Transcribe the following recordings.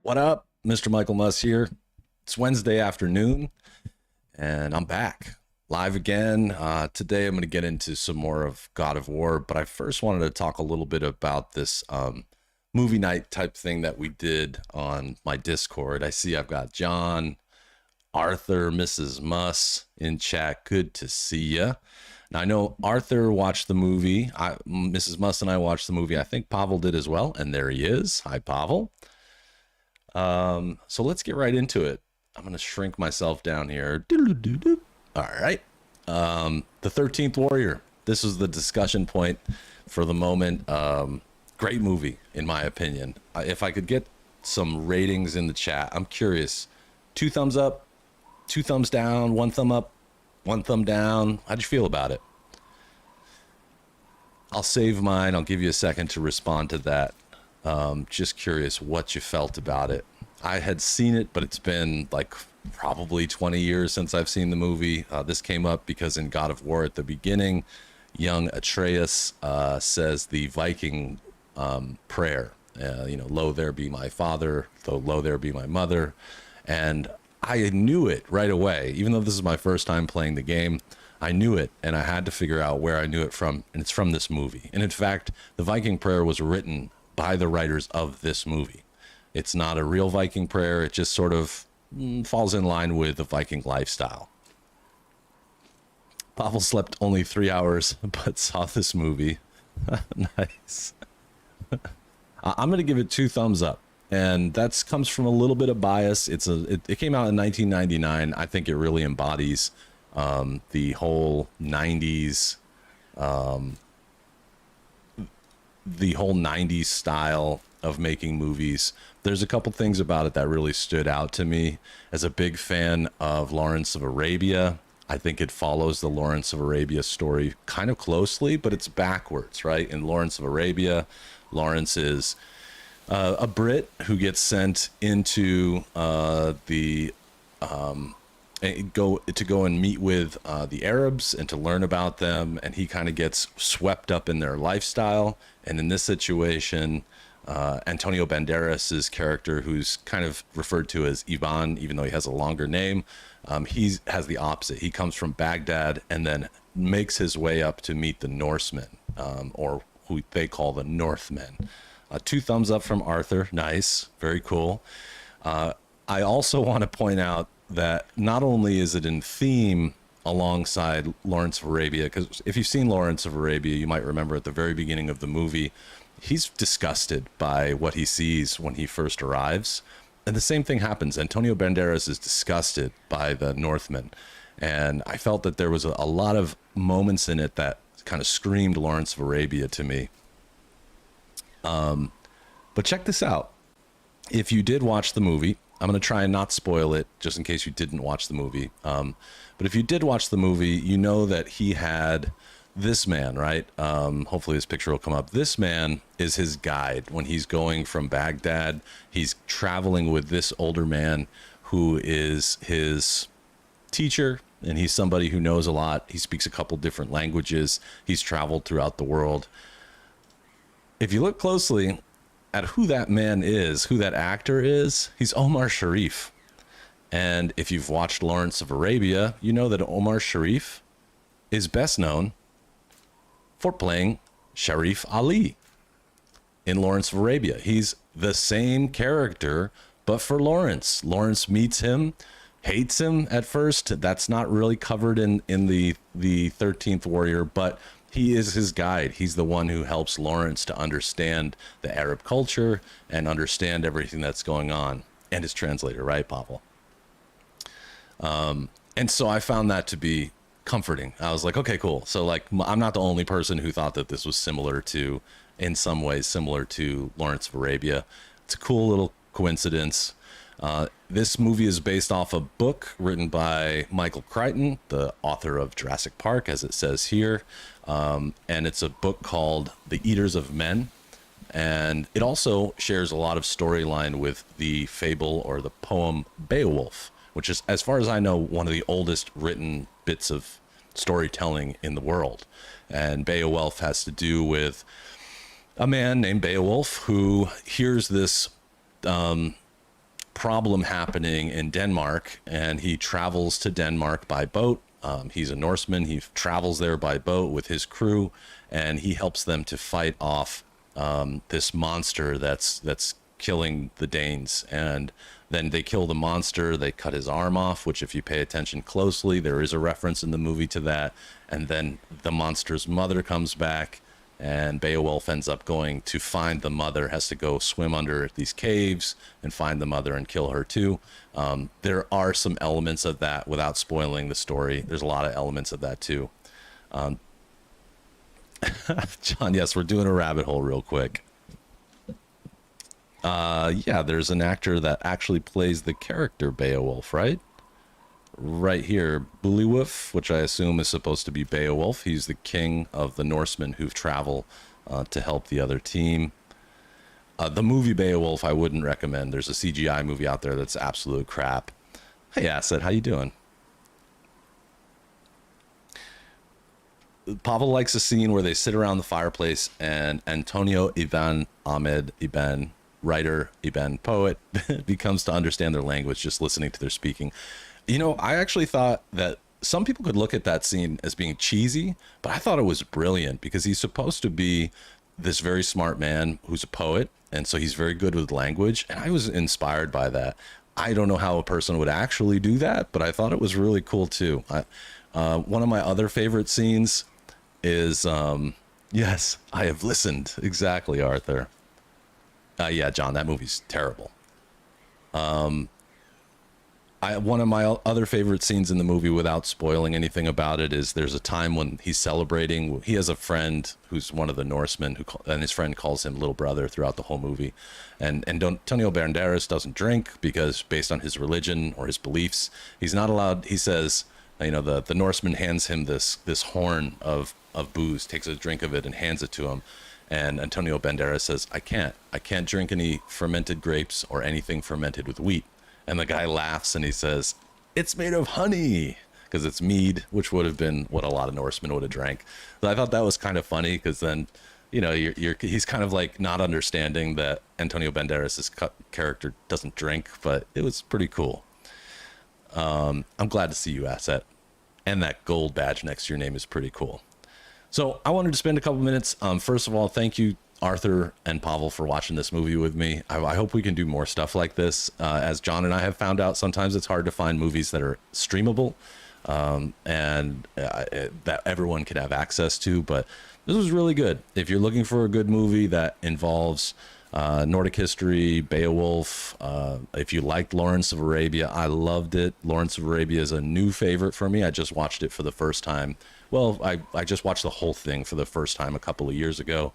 What up? Mr. Michael Muss here. It's Wednesday afternoon, and I'm back live again. Today, I'm going to get into some more of God of War, but I first wanted to talk a little bit about this movie night type thing that we did on my Discord. I see I've got John, Arthur, Mrs. Muss in chat. Good to see you. Now, I know Arthur watched the movie. Mrs. Muss and I watched the movie. I think Pavel did as well, and there he is. Hi, Pavel. So let's get right into it. I'm going to shrink myself down here. All right. The 13th Warrior. This is the discussion point for the moment. Great movie, in my opinion. If I could get some ratings in the chat, I'm curious. 2 thumbs up, 2 thumbs down, 1 thumb up, 1 thumb down. How'd you feel about it? I'll save mine. I'll give you a second to respond to that. Just curious what you felt about it. I had seen it, but it's been like probably 20 years since I've seen the movie. This came up because in God of War at the beginning, young Atreus says the Viking prayer, lo there be my father, though lo there be my mother. And I knew it right away, even though this is my first time playing the game. I knew it, and I had to figure out where I knew it from, and it's from this movie. And in fact, the Viking prayer was written by the writers of this movie. It's not a real Viking prayer. It just sort of falls in line with the Viking lifestyle. Pavel slept only 3 hours, but saw this movie. Nice. I'm going to give it 2 thumbs up. And that comes from a little bit of bias. It came out in 1999. I think it really embodies the whole 90s style of making movies. There's a couple things about it that really stood out to me. As a big fan of Lawrence of Arabia, I think it follows the Lawrence of Arabia story kind of closely, but it's backwards, right? In Lawrence of Arabia, Lawrence is a Brit who gets sent into go and meet with the Arabs and to learn about them, and he kind of gets swept up in their lifestyle. And in this situation, Antonio Banderas' character, who's kind of referred to as Ivan, even though he has a longer name, he has the opposite. He comes from Baghdad and then makes his way up to meet the Norsemen, or who they call the Northmen. 2 thumbs up from Arthur. Nice. Very cool. I also want to point out that not only is it in theme alongside Lawrence of Arabia, because if you've seen Lawrence of Arabia, you might remember at the very beginning of the movie, he's disgusted by what he sees when he first arrives. And the same thing happens. Antonio Banderas is disgusted by the Northmen. And I felt that there was a lot of moments in it that kind of screamed Lawrence of Arabia to me. But check this out. If you did watch the movie, I'm going to try and not spoil it just in case you didn't watch the movie. But if you did watch the movie, you know that he had this man, right? Hopefully this picture will come up. This man is his guide when he's going from Baghdad. He's traveling with this older man who is his teacher, and he's somebody who knows a lot. He speaks a couple different languages. He's traveled throughout the world. If you look closely at who that man is, who that actor is, he's Omar Sharif. And if you've watched Lawrence of Arabia, you know that Omar Sharif is best known for playing Sharif Ali in Lawrence of Arabia. He's the same character, but for Lawrence. Lawrence meets him, hates him at first. That's not really covered in the 13th Warrior, but he is his guide. He's the one who helps Lawrence to understand the Arab culture and understand everything that's going on. And his translator, right, Pavel? And so I found that to be comforting. I was like, okay, cool. So like, I'm not the only person who thought that this was in some ways similar to Lawrence of Arabia. It's a cool little coincidence. This movie is based off a book written by Michael Crichton, the author of Jurassic Park, as it says here. And it's a book called The Eaters of Men. And it also shares a lot of storyline with the fable or the poem Beowulf, which is, as far as I know, one of the oldest written bits of storytelling in the world. And Beowulf has to do with a man named Beowulf who hears this problem happening in Denmark, and he travels to Denmark by boat. He's a Norseman. He travels there by boat with his crew, and he helps them to fight off this monster that's killing the Danes. And then they kill the monster. They cut his arm off, which, if you pay attention closely, there is a reference in the movie to that. And then the monster's mother comes back, and Beowulf ends up going to find the mother, has to go swim under these caves and find the mother and kill her too. There are some elements of that, without spoiling the story. There's a lot of elements of that too. John, yes, we're doing a rabbit hole real quick. Yeah, there's an actor that actually plays the character Beowulf, right? Right here, Beowulf, which I assume is supposed to be Beowulf. He's the king of the Norsemen who travel to help the other team. The movie Beowulf, I wouldn't recommend. There's a CGI movie out there that's absolute crap. Hey, Asset, how you doing? Pavel likes a scene where they sit around the fireplace and Antonio Ivan Ahmed Iben, writer Iben, poet, becomes to understand their language just listening to their speaking. You know, I actually thought that some people could look at that scene as being cheesy, but I thought it was brilliant because he's supposed to be this very smart man who's a poet, and so he's very good with language, and I was inspired by that. I don't know how a person would actually do that, but I thought it was really cool too. One of my other favorite scenes is, yes, I have listened. Exactly, Arthur. Yeah, John, that movie's terrible. One of my other favorite scenes in the movie, without spoiling anything about it, is there's a time when he's celebrating. He has a friend who's one of the Norsemen, and his friend calls him little brother throughout the whole movie. And Antonio Banderas doesn't drink because, based on his religion or his beliefs, he's not allowed. He says, you know, the Norseman hands him this horn of booze, takes a drink of it and hands it to him. And Antonio Banderas says, I can't drink any fermented grapes or anything fermented with wheat. And the guy laughs and he says, it's made of honey, because it's mead, which would have been what a lot of Norsemen would have drank. So I thought that was kind of funny, because then, you know, he's kind of like not understanding that Antonio Banderas' character doesn't drink, but it was pretty cool. I'm glad to see you, Asset. And that gold badge next to your name is pretty cool. So I wanted to spend a couple minutes. First of all, thank you, Arthur and Pavel, for watching this movie with me. I hope we can do more stuff like this. As John and I have found out, sometimes it's hard to find movies that are streamable and that everyone can have access to. But this was really good. If you're looking for a good movie that involves Nordic history, Beowulf, if you liked Lawrence of Arabia, I loved it. Lawrence of Arabia is a new favorite for me. I just watched it for the first time. Well, I just watched the whole thing for the first time a couple of years ago.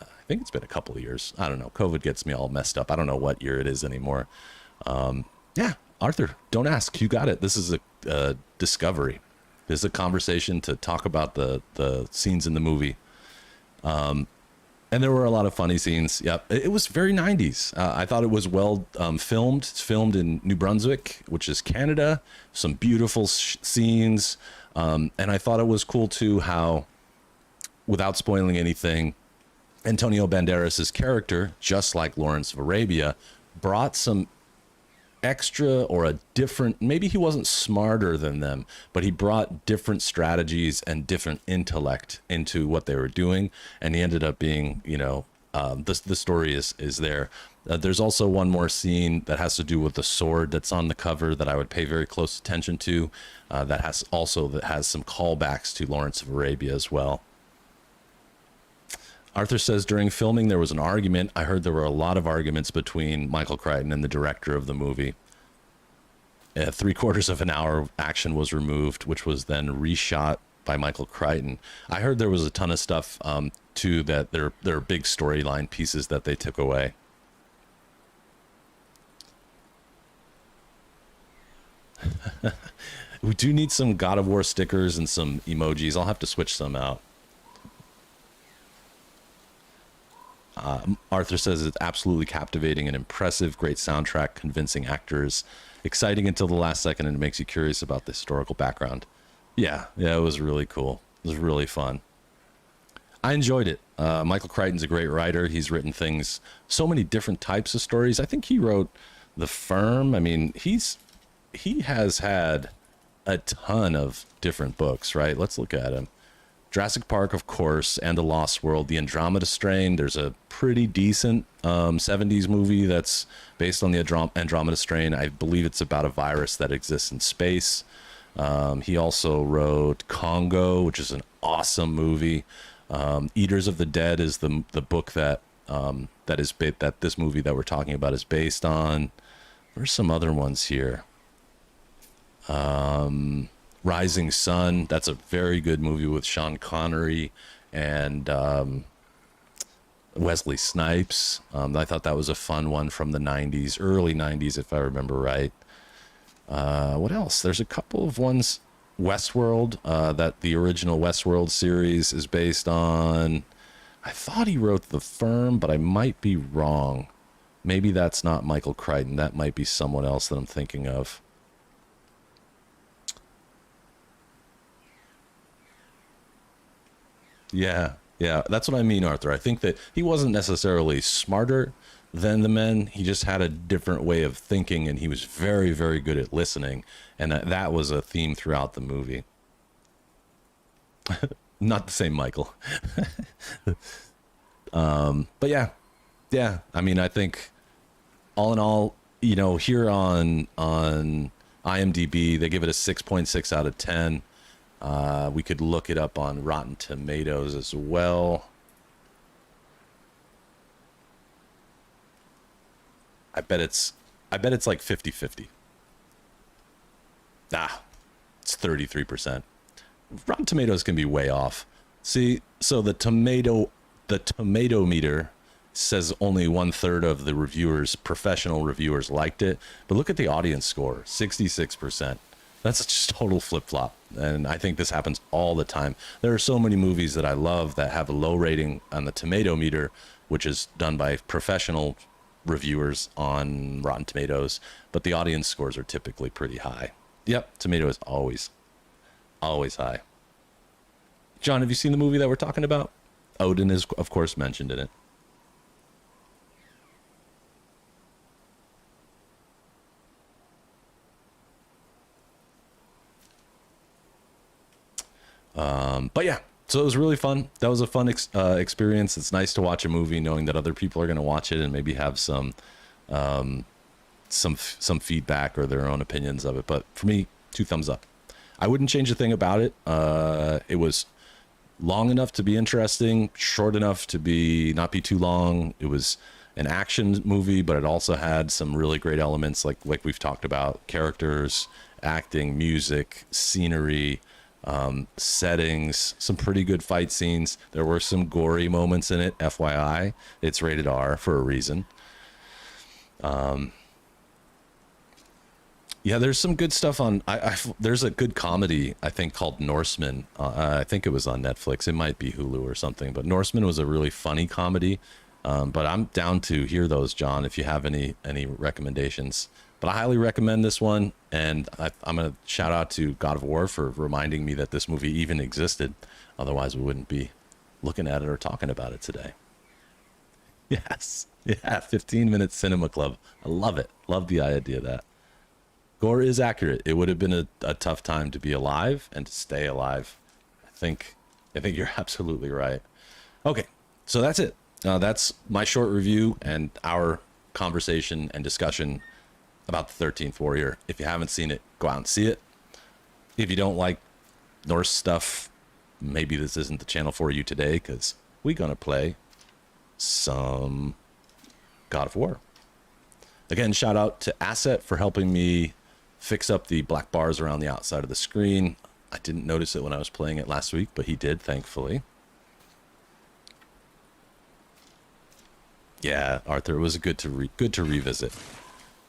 I think it's been a couple of years. I don't know. COVID gets me all messed up. I don't know what year it is anymore. Yeah, Arthur, don't ask. You got it. This is a discovery. This is a conversation to talk about the scenes in the movie. And there were a lot of funny scenes. Yep. It was very 90s. I thought it was well filmed. It's filmed in New Brunswick, which is Canada. Some beautiful scenes. And I thought it was cool, too, how, without spoiling anything, Antonio Banderas' character, just like Lawrence of Arabia, brought some extra or a different, maybe he wasn't smarter than them, but he brought different strategies and different intellect into what they were doing. And he ended up being, you know, the story is there. There's also one more scene that has to do with the sword that's on the cover that I would pay very close attention to. That has some callbacks to Lawrence of Arabia as well. Arthur says, during filming, there was an argument. I heard there were a lot of arguments between Michael Crichton and the director of the movie. 3/4 of an hour of action was removed, which was then reshot by Michael Crichton. I heard there was a ton of stuff, too, that there are big storyline pieces that they took away. We do need some God of War stickers and some emojis. I'll have to switch some out. Arthur says it's absolutely captivating and impressive. Great soundtrack, convincing actors, exciting until the last second, and it makes you curious about the historical background. Yeah, it was really cool. It was really fun. I enjoyed it. Michael Crichton's a great writer. He's written things, so many different types of stories. I think he wrote The Firm. I mean, he has had a ton of different books, right? Let's look at him. Jurassic Park, of course, and The Lost World, The Andromeda Strain. There's a pretty decent 70s movie that's based on the Andromeda Strain. I believe it's about a virus that exists in space. He also wrote Congo, which is an awesome movie. Eaters of the Dead is the book that that this movie that we're talking about is based on. There's some other ones here. Rising Sun, that's a very good movie with Sean Connery and Wesley Snipes. I thought that was a fun one from the 90s, early 90s, if I remember right. What else? There's a couple of ones. Westworld, that the original Westworld series is based on. I thought he wrote The Firm, but I might be wrong. Maybe that's not Michael Crichton. That might be someone else that I'm thinking of. Yeah, yeah, that's what I mean, Arthur. I think that he wasn't necessarily smarter than the men. He just had a different way of thinking, and he was very, very good at listening. And that was a theme throughout the movie. Not the same Michael. But yeah, yeah. I mean, I think all in all, here on IMDb, they give it a 6.6 out of 10. We could look it up on Rotten Tomatoes as well. I bet it's like 50-50. It's 33%. Rotten Tomatoes can be way off. See, so the tomato meter says only 1/3 of the reviewers, professional reviewers, liked it. But look at the audience score, 66%. That's just total flip-flop. And I think this happens all the time. There are so many movies that I love that have a low rating on the tomato meter, which is done by professional reviewers on Rotten Tomatoes, but the audience scores are typically pretty high. Yep, tomato is always high. John, have you seen the movie that we're talking about? Odin is, of course, mentioned in it. But yeah, so it was really fun. That was a fun experience. It's nice to watch a movie knowing that other people are going to watch it and maybe have some feedback or their own opinions of it. But for me, 2 thumbs up. I wouldn't change a thing about it. It was long enough to be interesting, short enough to not be too long. It was an action movie, but it also had some really great elements like we've talked about: characters, acting, music, scenery, settings, some pretty good fight scenes. There were some gory moments in it, FYI. It's rated R for a reason. Yeah, there's some good stuff on. There's a good comedy I think called Norseman. I think it was on Netflix. It might be Hulu or something. But Norseman was a really funny comedy. But I'm down to hear those, John, if you have any recommendations. But I highly recommend this one, and I'm gonna shout out to God of War for reminding me that this movie even existed. Otherwise, we wouldn't be looking at it or talking about it today. Yes, yeah, 15-minute cinema club. I love it. Love the idea of that. Gore is accurate. It would have been a tough time to be alive and to stay alive. I think you're absolutely right. Okay, so that's it. That's my short review and our conversation and discussion about the 13th Warrior. If you haven't seen it, go out and see it. If you don't like Norse stuff, maybe this isn't the channel for you today, because we're going to play some God of War. Again, shout out to Asset for helping me fix up the black bars around the outside of the screen. I didn't notice it when I was playing it last week, but he did, thankfully. Yeah, Arthur, it was good to revisit.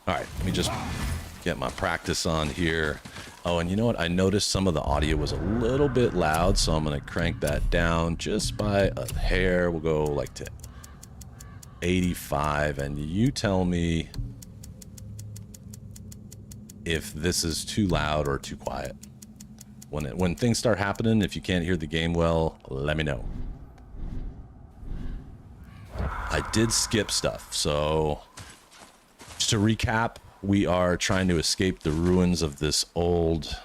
All right, let me just get my practice on here. Oh, and you know what? I noticed some of the audio was a little bit loud, so I'm going to crank that down just by a hair. We'll go like to 85, and you tell me if this is too loud or too quiet. When things start happening, if you can't hear the game well, let me know. I did skip stuff, so to recap, we are trying to escape the ruins of this old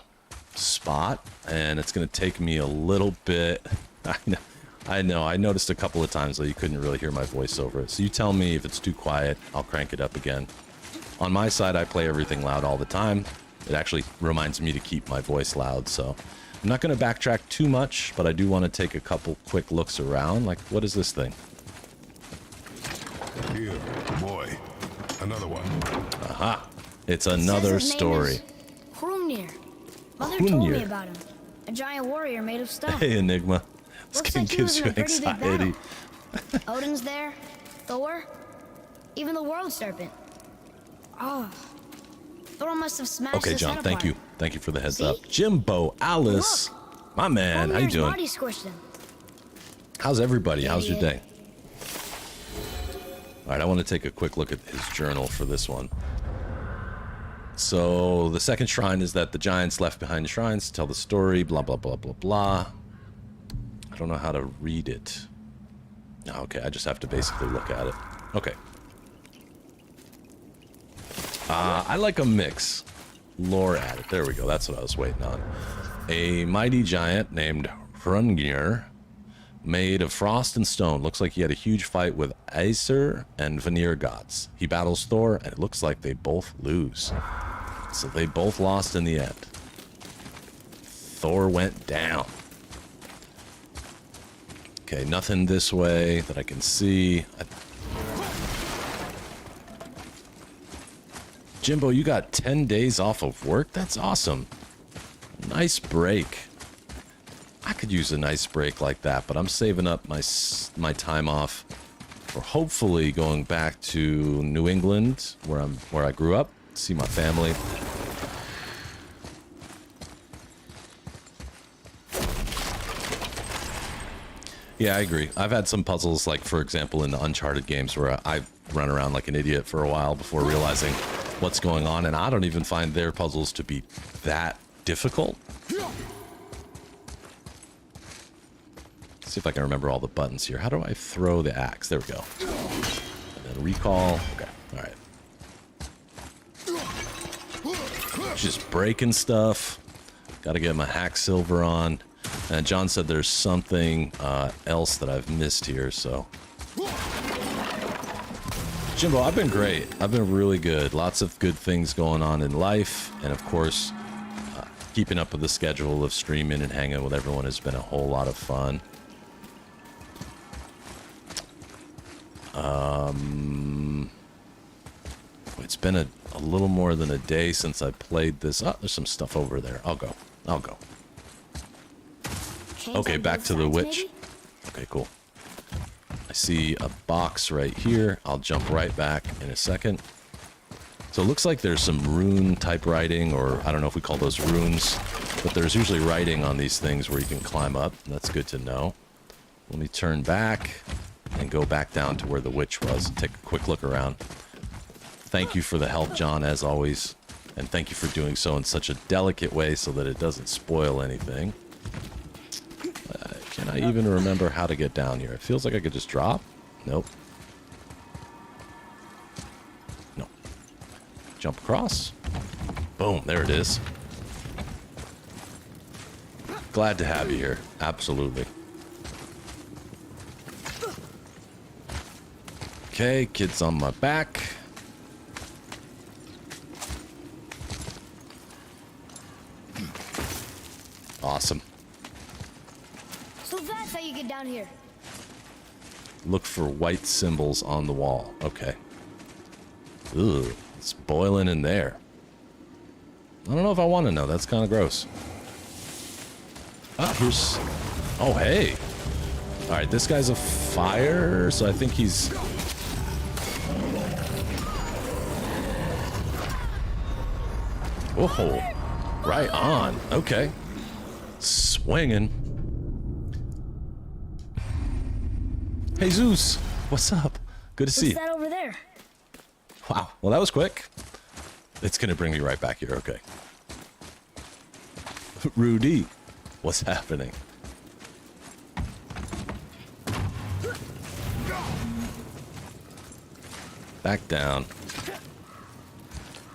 spot, and it's going to take me a little bit. I know. I noticed a couple of times that you couldn't really hear my voice over it. So you tell me if it's too quiet, I'll crank it up again. On my side, I play everything loud all the time. It actually reminds me to keep my voice loud, so I'm not going to backtrack too much, but I do want to take a couple quick looks around. Like, what is this thing? Here, boy. Another one. Aha. It's another story. Hrungnir. Mother told me about him. A giant warrior made of stone. Hey, Enigma. This Looks game like he was gives in you a pretty big anxiety. battle. Odin's there, Thor, even the world serpent. Oh, Thor must have smashed Okay, his John, head thank apart. you. Thank you for the heads See? up. Jimbo, Alice, my man, how you Hrungnir's doing? body squished him. How's everybody? How's your Idiot. day? All right, I want to take a quick look at his journal for this one. So the second shrine is that the giants left behind the shrines to tell the story, blah, blah, blah, blah, blah. I don't know how to read it. Okay, I just have to basically look at it. Okay. I like a mix. Lore added. There we go. That's what I was waiting on. A mighty giant named Hrungnir, made of frost and stone. Looks like he had a huge fight with Aesir and Vanir gods. He battles Thor, and it looks like they both lose. So they both lost in the end. Thor went down. Okay, nothing this way that I can see. Jimbo, you got 10 days off of work? That's awesome. Nice break. I could use a nice break like that, but I'm saving up my time off for hopefully going back to New England, where I grew up, see my family. Yeah, I agree. I've had some puzzles, like, for example, in the Uncharted games where I've run around like an idiot for a while before realizing what's going on, and I don't even find their puzzles to be that difficult. Let's see if I can remember all the buttons here. How do I throw the axe? There we go. And then recall. Okay, all right. Just breaking stuff. Got to get my hack silver on. And John said there's something else that I've missed here, so. Jimbo, I've been great. I've been really good. Lots of good things going on in life. And of course, keeping up with the schedule of streaming and hanging with everyone has been a whole lot of fun. It's been a little more than a day since I played this. Oh, there's some stuff over there. I'll go. Okay, back to the witch. Okay, cool. I see a box right here. I'll jump right back in a second. So it looks like there's some rune type writing, or I don't know if we call those runes, but there's usually writing on these things where you can climb up. And that's good to know. Let me turn back and go back down to where the witch was and take a quick look around. Thank you for the help, John, as always. And thank you for doing so in such a delicate way so that it doesn't spoil anything. Can I even remember how to get down here? It feels like I could just drop. Nope. No. Jump across. Boom, there it is. Glad to have you here. Absolutely. Okay, kids on my back. Awesome. So that's how you get down here. Look for white symbols on the wall. Okay. Ugh, it's boiling in there. I don't know if I want to know. That's kind of gross. Ah, here's... Oh, hey. All right, this guy's a fire, so I think he's... Oh, right on. Okay. Swinging. Hey, Zeus. What's up? Good to see you. What's that over there? Wow. Well, that was quick. It's going to bring me right back here. Okay. Rudy, what's happening? Back down.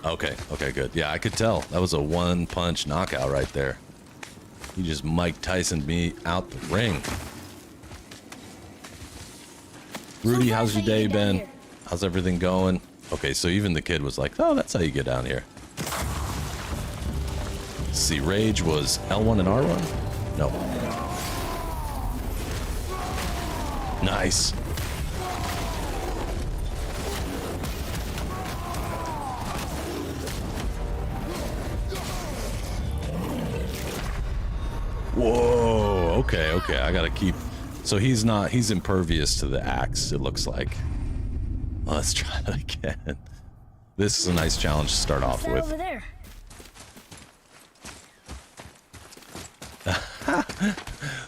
Okay, okay, good. Yeah, I could tell. That was a one-punch knockout right there. He just Mike Tyson me out the ring. Rudy, how's your day been? How's everything going? Okay, so even the kid was like, oh, that's how you get down here. Let's see, Rage was L1 and R1? No. Nice. Whoa, okay, okay, I gotta keep... So he's impervious to the axe, it looks like. Let's try that again. This is a nice challenge to start off with. Over there.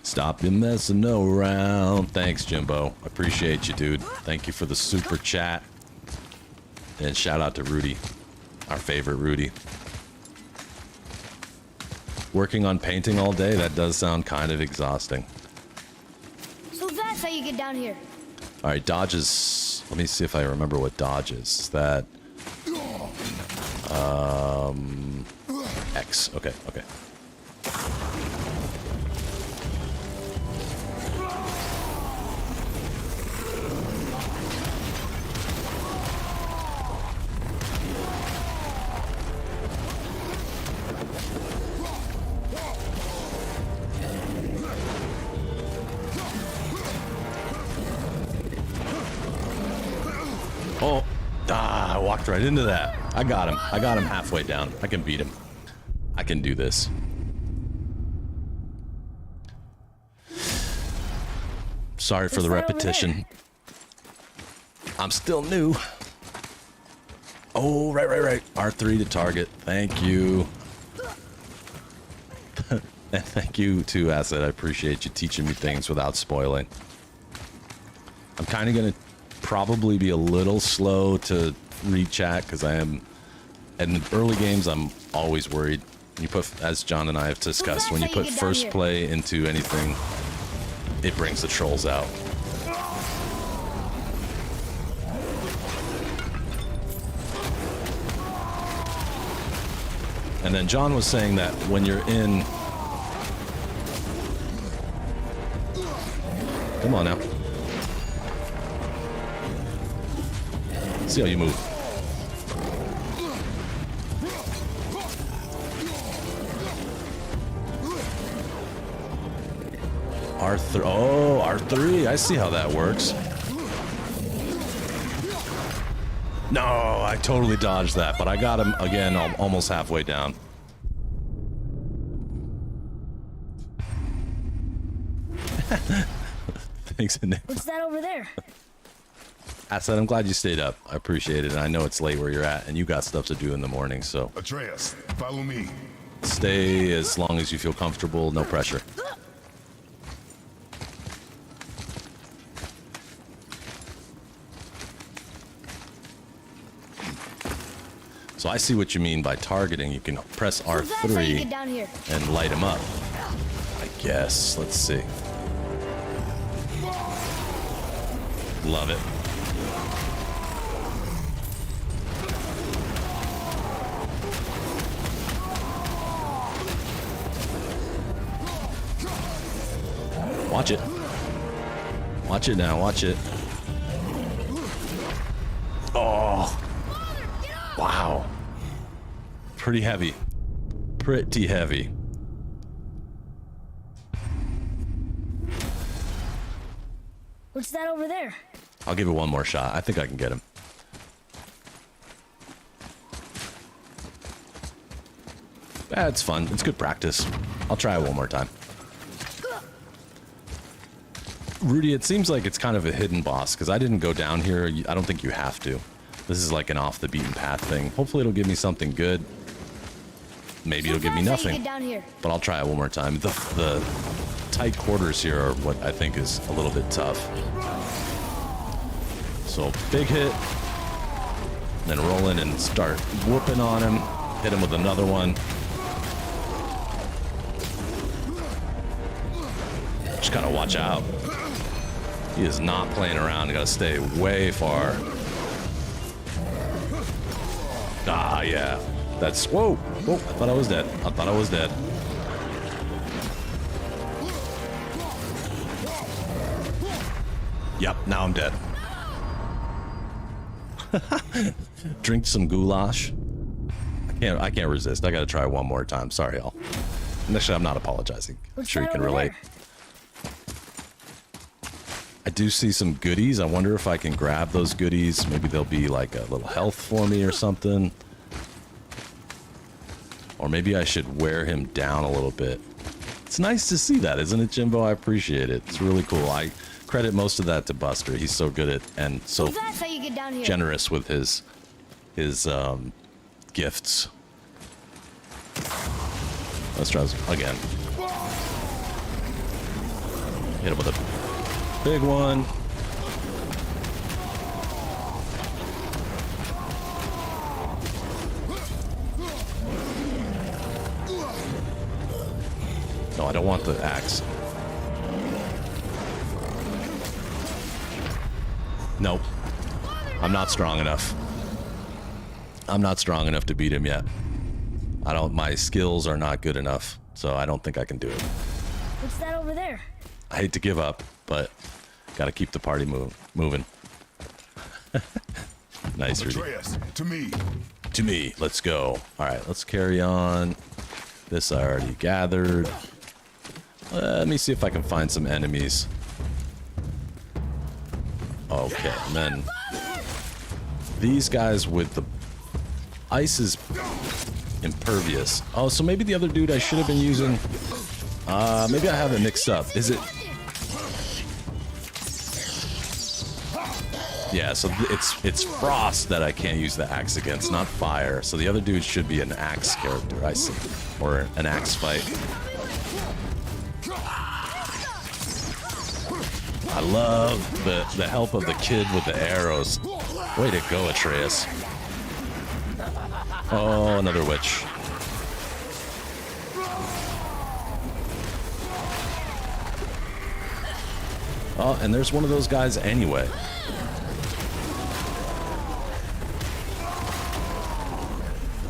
Stop you messing around. Thanks, Jimbo. Appreciate you, dude. Thank you for the super chat. And shout out to Rudy, our favorite Rudy. Working on painting all day, that does sound kind of exhausting. So that's how you get down here. All right, dodges. Let me see if I remember what dodge is. Is that X. Okay, okay. Oh, I walked right into that. I got him. I got him halfway down. I can beat him. I can do this. Sorry for the repetition. I'm still new. Oh, right. R3 to target. Thank you. And thank you too, Asset. I appreciate you teaching me things without spoiling. I'm kind of going to probably be a little slow to read chat because I am in the early games. I'm always worried. You put, as John and I have discussed, when you put first play into anything, it brings the trolls out. And then John was saying that when you're in, come on now. See how you move. R3. Oh, R3. I see how that works. No, I totally dodged that, but I got him again almost halfway down. Thanks, Nick. What's that over there? I said, I'm glad you stayed up. I appreciate it. And I know it's late where you're at, and you got stuff to do in the morning, so Atreus, follow me. stay as long as you feel comfortable. No pressure. So I see what you mean by targeting. You can press R3 and light them up. I guess. Let's see. Love it. Watch it. Watch it now. Watch it. Oh. Wow. Pretty heavy. Pretty heavy. What's that over there? I'll give it one more shot. I think I can get him. It's fun. It's good practice. I'll try it one more time. Rudy, it seems like it's kind of a hidden boss because I didn't go down here. I don't think you have to. This is like an off the beaten path thing. Hopefully it'll give me something good. Maybe it'll give me nothing. But I'll try it one more time. The tight quarters here are what I think is a little bit tough. So big hit. Then roll in and start whooping on him. Hit him with another one. Just gotta watch out. He is not playing around. You gotta stay way far. Ah, yeah. That's... Whoa! Whoa, I thought I was dead. I thought I was dead. Yep, now I'm dead. Drink some goulash. I can't resist. I gotta try one more time. Sorry, y'all. Actually, I'm not apologizing. I'm What's sure you that can over relate. there? I do see some goodies. I wonder if I can grab those goodies. Maybe they'll be like a little health for me or something. Or maybe I should wear him down a little bit. It's nice to see that, isn't it, Jimbo? I appreciate it. It's really cool. I credit most of that to Buster. He's so good at and so That's how you get down here. generous with his gifts. Let's try this again. Hit him with a big one. No, I don't want the axe. Nope. I'm not strong enough. I'm not strong enough to beat him yet. My skills are not good enough, so I don't think I can do it. What's that over there? I hate to give up, but gotta keep the party moving. Nice, Rudy. Atreus, to me. To me, let's go. All right, let's carry on. This I already gathered. Let me see if I can find some enemies. Okay, and then these guys with the ice is impervious. Oh, so maybe the other dude I should have been using. Maybe I have it mixed up. Is it? Yeah, so it's frost that I can't use the axe against, not fire. So the other dude should be an axe character, I see, or an axe fight. I love the help of the kid with the arrows. Way to go, Atreus. Oh, another witch. Oh, and there's one of those guys anyway.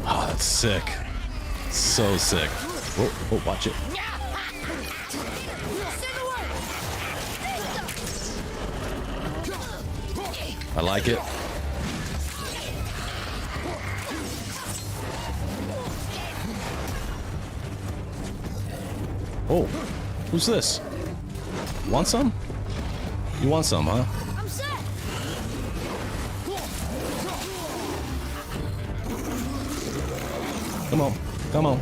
Oh, that's sick. So sick. Oh, oh, watch it. I like it. Oh, who's this? Want some? You want some, huh? I'm set. Come on, come on.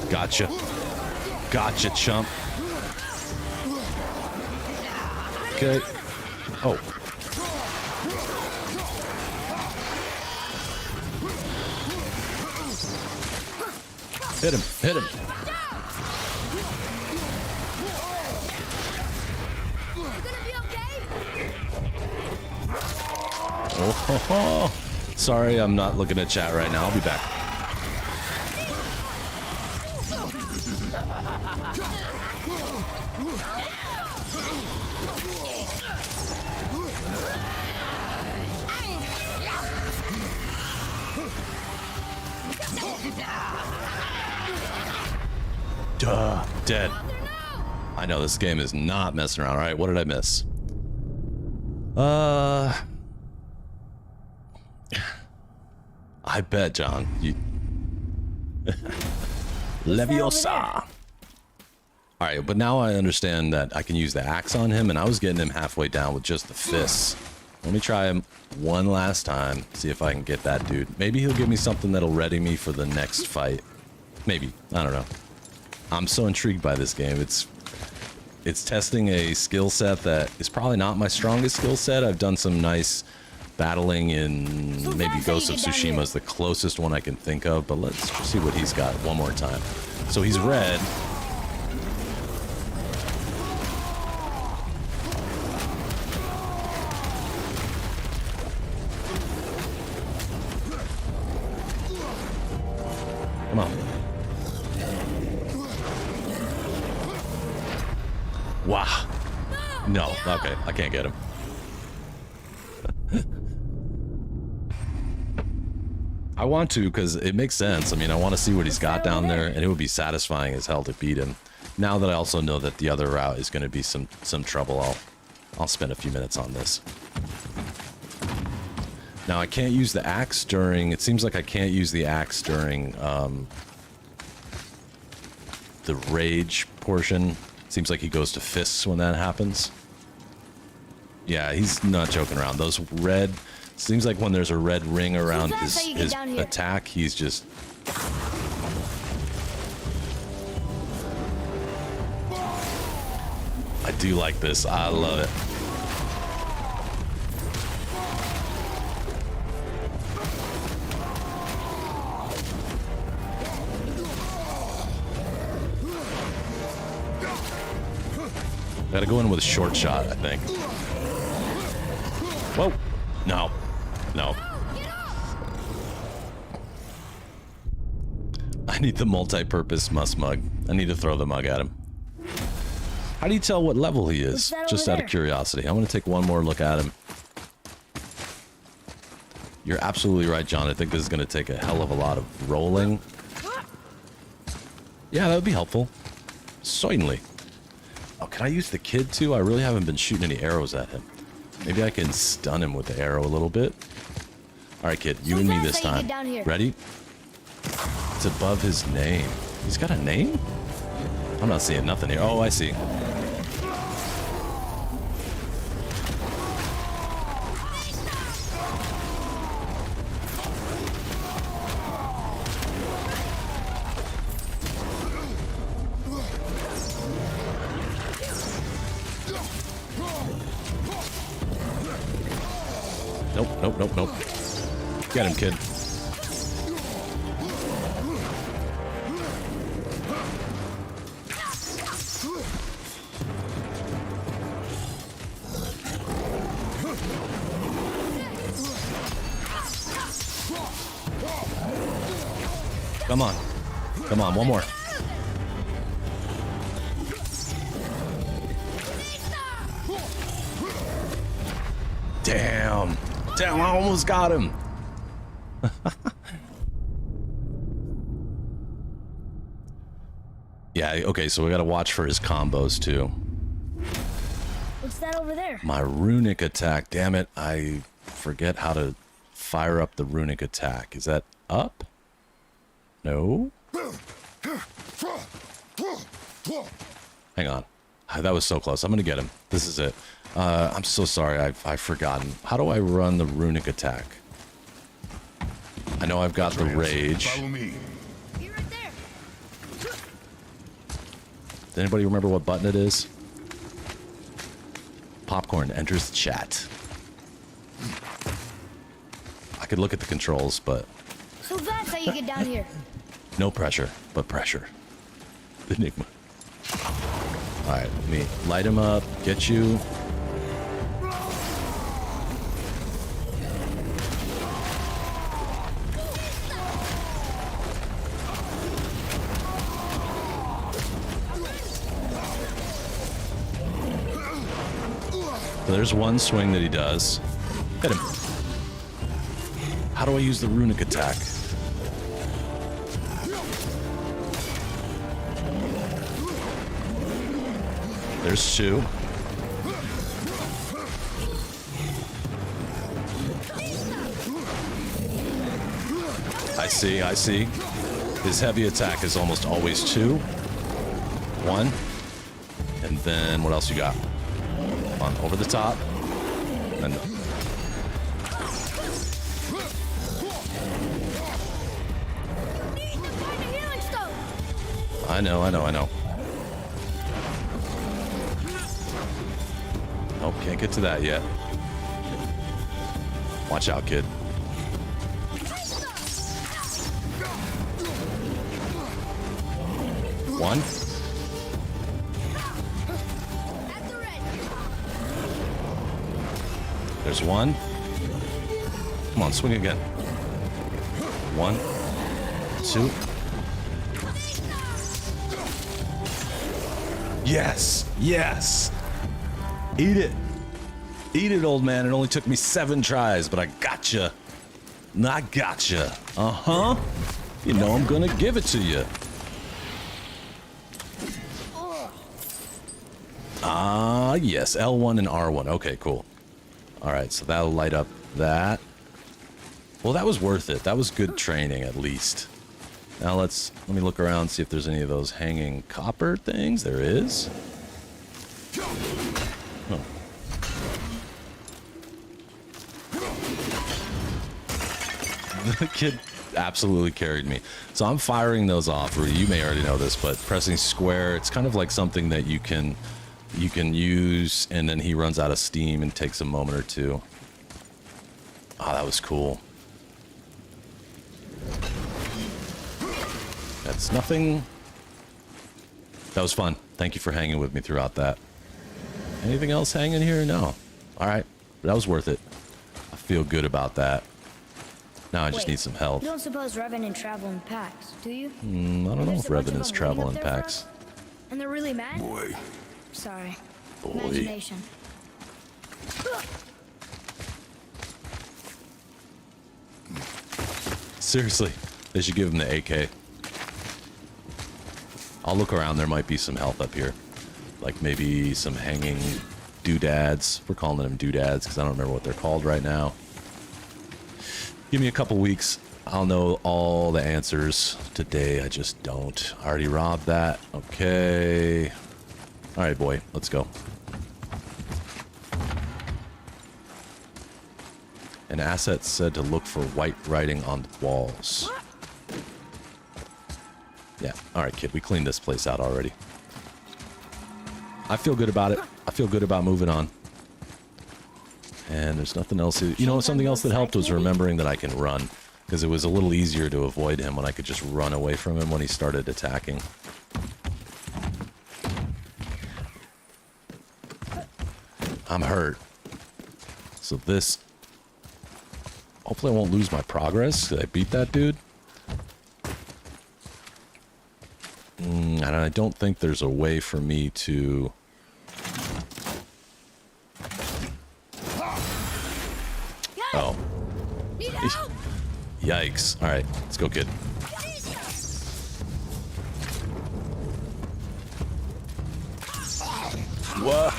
Gotcha. Gotcha, chump. Okay. Oh. Hit him. Hit him. Oh, ho, ho. Sorry, I'm not looking at chat right now. I'll be back. Duh, dead. I know this game is not messing around. All right, what did I miss? I bet, John. You... Leviosa. All right, but now I understand that I can use the axe on him, and I was getting him halfway down with just the fists. Let me try him one last time, see if I can get that dude. Maybe he'll give me something that'll ready me for the next fight. Maybe. I don't know. I'm so intrigued by this game. It's testing a skill set that is probably not my strongest skill set. I've done some nice battling in So maybe that's how Ghost you of get down Tsushima here. is the closest one I can think of, but let's see what he's got one more time. So he's red. Come on. Wow. No, okay, I can't get him. I want to because it makes sense. I mean, I want to see what he's got down there, and it would be satisfying as hell to beat him. Now that I also know that the other route is going to be some trouble, I'll spend a few minutes on this. Now I can't use the axe during. It seems like I can't use the axe during the rage portion. Seems like he goes to fists when that happens. Yeah, he's not joking around. Those red. Seems like when there's a red ring around that's how you get his down here. attack, he's just... I do like this. I love it. Gotta go in with a short shot, I think. Whoa. No. No. I need the multi-purpose must mug. I need to throw the mug at him. How do you tell what level he is? What's that Just over out of there? curiosity. I'm going to take one more look at him. You're absolutely right, John. I think this is going to take a hell of a lot of rolling. Yeah, that would be helpful. Certainly. Oh, can I use the kid too? I really haven't been shooting any arrows at him. Maybe I can stun him with the arrow a little bit. All right, kid, you So and me that's this how you time. get down here. Ready? It's above his name. He's got a name? I'm not seeing nothing here. Oh, I see. Nope, nope, nope, nope. Get him, kid. Come on. Come on, one more. Damn. Damn, I almost got him. Yeah, okay, so we gotta watch for his combos too. What's that over there? My runic attack, damn it, I forget how to fire up the runic attack. Is that up? No? Hang on. That was so close. I'm gonna get him. This is it. I'm so sorry, I've forgotten. How do I run the runic attack? I know I've got the rage. Follow me. Be right there. Does anybody remember what button it is? Popcorn enters the chat. I could look at the controls, but So that's how you get down here. no pressure, but pressure. Enigma. Alright, let me light him up, get you. So there's one swing that he does. Hit him. How do I use the runic attack? There's two. I see, I see. His heavy attack is almost always two. One. And then what else you got? On over the top. And Need to find a healing stone. I know. Nope, can't get to that yet. Watch out, kid. One. There's one. Come on, swing again. One. Two. Yes. Yes. Eat it. Eat it, old man. It only took me 7 tries, but I gotcha. I gotcha. Uh-huh. You know I'm gonna give it to you. Ah, yes. L1 and R1. Okay, cool. All right, so that'll light up that. Well, that was worth it. That was good training, at least. Now let me look around, see if there's any of those hanging copper things. There is. Oh. The kid absolutely carried me. So I'm firing those off. Rudy, you may already know this, but pressing square, it's kind of like something that you can use, and then he runs out of steam and takes a moment or two. Oh, that was cool. That's nothing. That was fun. Thank you for hanging with me throughout that. Anything else hanging here? No. All right. That was worth it. I feel good about that. Now I just need some health. You don't suppose Revenant travel in packs, do you? I don't know if Revenants travel in packs. And they're really mad? Boy. Sorry. Boy. Imagination. Seriously, they should give him the AK. I'll look around. There might be some health up here. Like maybe some hanging doodads. We're calling them doodads because I don't remember what they're called right now. Give me a couple weeks. I'll know all the answers. Today, I just don't. I already robbed that. Okay. All right, boy. Let's go. An asset said to look for white writing on the walls. Yeah. All right, kid. We cleaned this place out already. I feel good about it. I feel good about moving on. And there's nothing else. You know, something else that helped was remembering that I can run. Because it was a little easier to avoid him when I could just run away from him when he started attacking. I'm hurt. So this... Hopefully I won't lose my progress. Did I beat that dude? And I don't think there's a way for me to... Oh. Yikes. Alright, let's go, kid. What?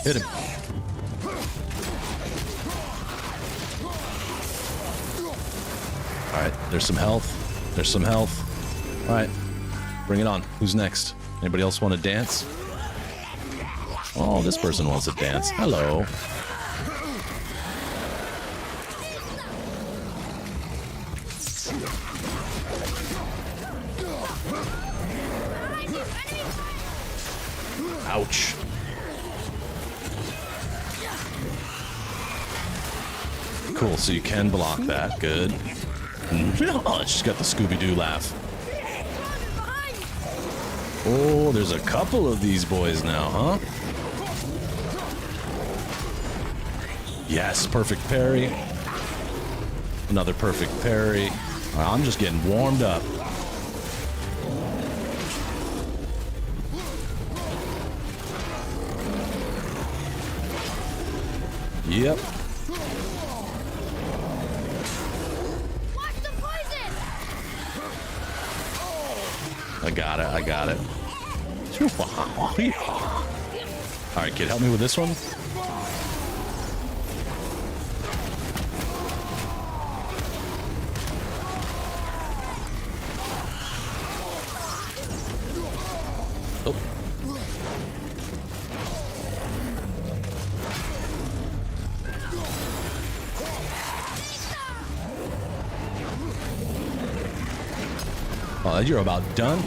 Hit him. Alright, there's some health. There's some health. Alright, bring it on. Who's next? Anybody else want to dance? Oh, this person wants to dance. Hello. Ouch. Cool, so you can block that. Good. Oh, it's just got the Scooby-Doo laugh. Oh, there's a couple of these boys now, huh? Yes, perfect parry. Another perfect parry. I'm just getting warmed up. Yep. I got it, I got it. Alright, kid, help me with this one. Oh. Oh, you're about done.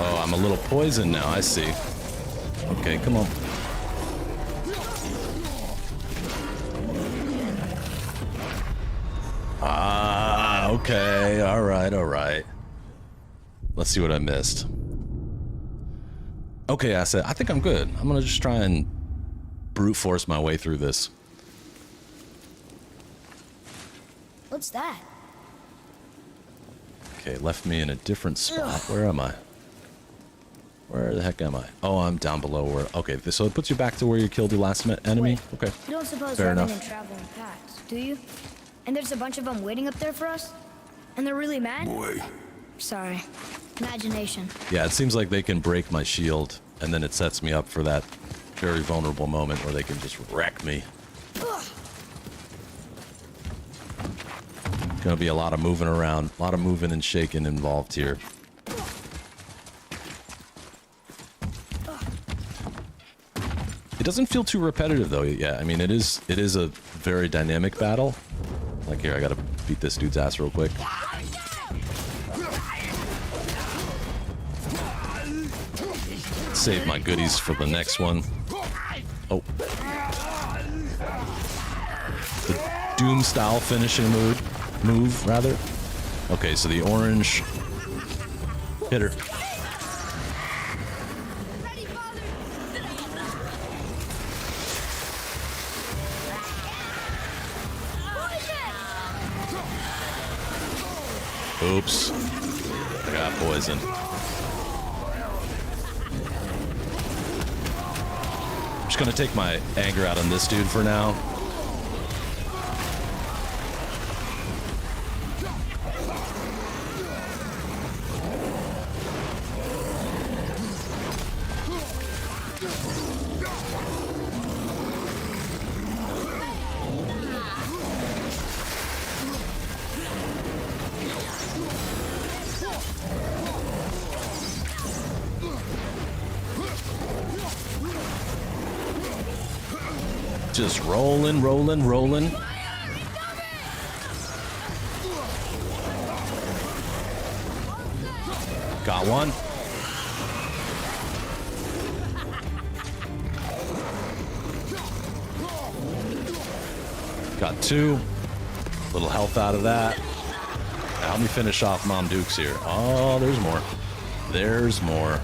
Oh, I'm a little poisoned now, I see. Okay, come on. Ah, okay, all right, all right. Let's see what I missed. Okay, I said, I think I'm good. I'm gonna just try and brute force my way through this. What's that? Okay, left me in a different spot. Where am I? Where the heck am I? Oh, I'm down below where... Okay, so it puts you back to where you killed your last enemy? Wait, Okay. You don't suppose Fair Revan enough. and travel in packs, do you? And there's a bunch of them waiting up there for us? And they're really mad? Boy. Sorry. Imagination. Yeah, it seems like they can break my shield, and then it sets me up for that very vulnerable moment where they can just wreck me. Gonna be a lot of moving around, a lot of moving and shaking involved here. It doesn't feel too repetitive though. Yeah, I mean it is a very dynamic battle. Like here, I gotta beat this dude's ass real quick. Save my goodies for the next one. Oh. The Doom style finishing move rather. Okay, so the orange hit her. Oops. I got poisoned. I'm just gonna take my anger out on this dude for now. Just rolling, rolling, rolling. Got one. Got two. Little health out of that. Now help me finish off Mom Dukes here. Oh, there's more. There's more.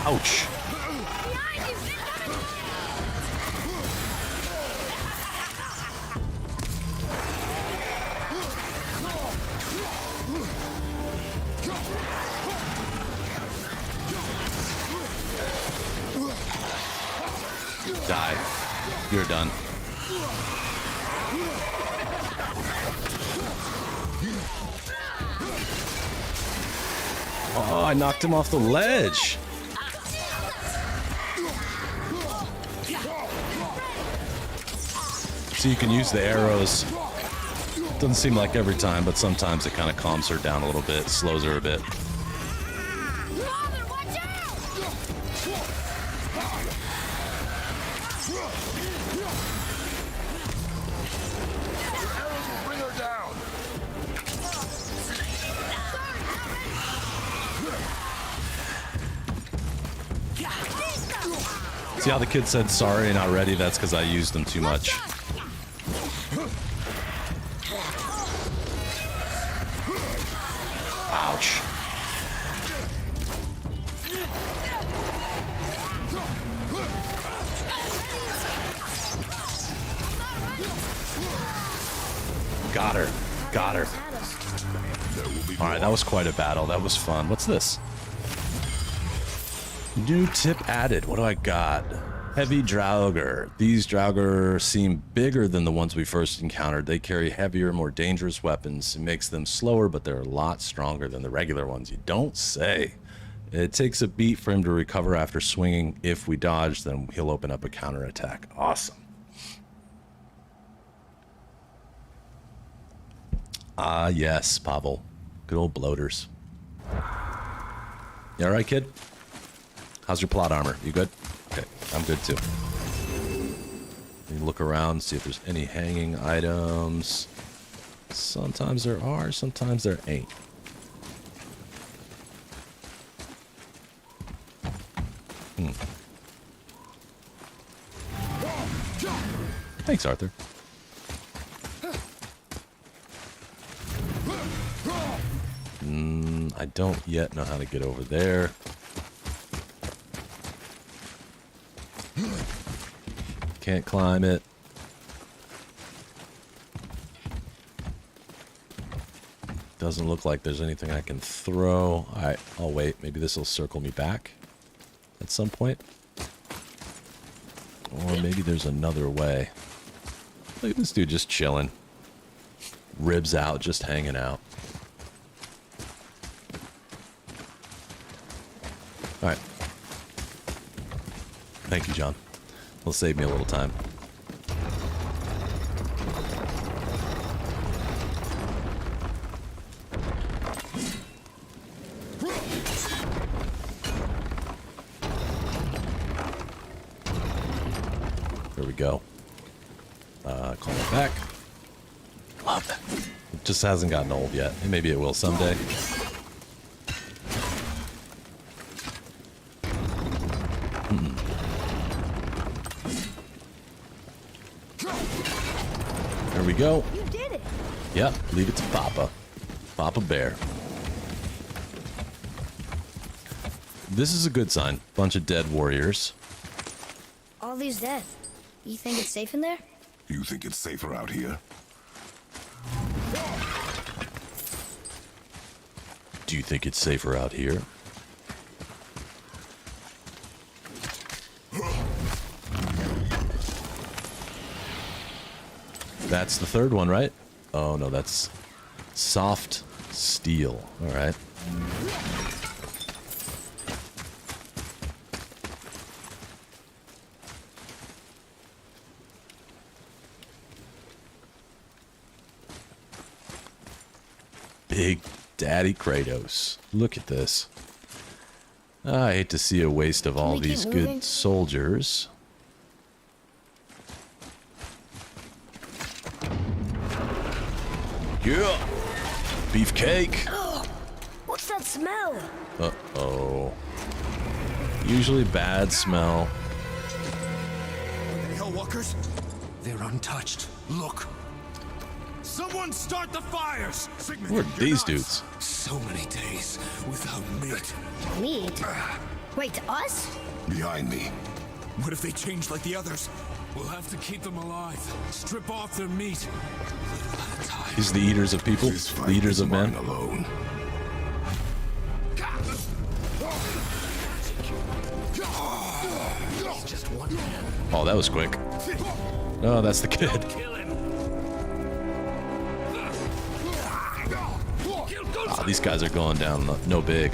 Ouch. Die. You're done. Oh, I knocked him off the ledge. So you can use the arrows. Doesn't seem like every time, but sometimes it kind of calms her down a little bit, slows her a bit. Father, watch out! Arrows will bring her down. See how the kid said sorry, not ready? That's because I used them too much. Ouch. Got her. Got her. Alright, that was quite a battle. That was fun. What's this? New tip added. What do I got? Heavy Draugr. These Draugr seem bigger than the ones we first encountered. They carry heavier, more dangerous weapons. It makes them slower, but they're a lot stronger than the regular ones. You don't say. It takes a beat for him to recover after swinging. If we dodge, then he'll open up a counterattack. Awesome. Ah, yes, Pavel. Good old bloaters. You all right, kid? How's your plot armor? You good? Okay, I'm good too. You look around, see if there's any hanging items. Sometimes there are, sometimes there ain't. Thanks, Arthur. I don't yet know how to get over there. Can't climb it. Doesn't look like there's anything I can throw. Alright, I'll wait. Maybe this will circle me back at some point. Or maybe there's another way. Look at this dude just chilling. Ribs out, just hanging out. Alright. Thank you, John. It'll save me a little time. There we go. Call it back. Love that. It just hasn't gotten old yet. And maybe it will someday. There we go. You did it. Yep, leave it to Papa. Papa Bear. This is a good sign. Bunch of dead warriors. All these dead. You think it's safe in there? You think it's safer out here? Do you think it's safer out here? That's the third one, right? Oh, no, that's soft steel. All right. Big Daddy Kratos. Look at this. I hate to see a waste of all we keep these moving? good soldiers. Yeah! Beefcake! What's that smell? Uh-oh. Usually bad smell. The Hellwalkers? They're untouched. Look. Someone start the fires! Sigmund, Who are you're these nuts. dudes? So many days without meat. Meat? Wait, to us? Behind me. What if they change like the others? We'll have to keep them alive. Strip off their meat. Little at a time. These are the eaters of people? This fight The eaters is of men? mine alone. Just one man. Oh, that was quick. Oh, that's the kid. Kill him. Oh, these guys are going down no big.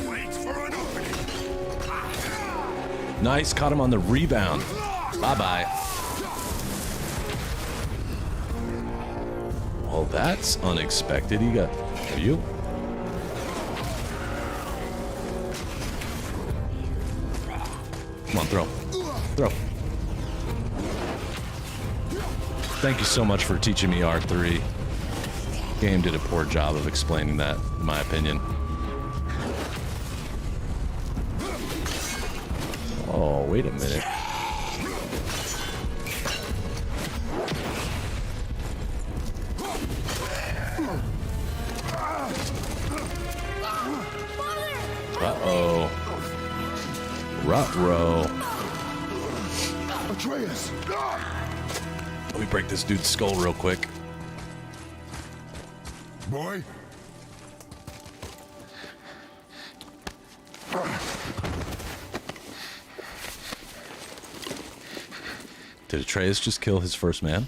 Wait for an opening. Nice, caught him on the rebound. Bye-bye. Well, that's unexpected. He got... Are you? Come on, throw. Throw. Thank you so much for teaching me R3. Game did a poor job of explaining that, in my opinion. Oh, wait a minute. Uh-oh. Ruh-roh. Atreus! Let me break this dude's skull real quick. Boy? Did Atreus just kill his first man?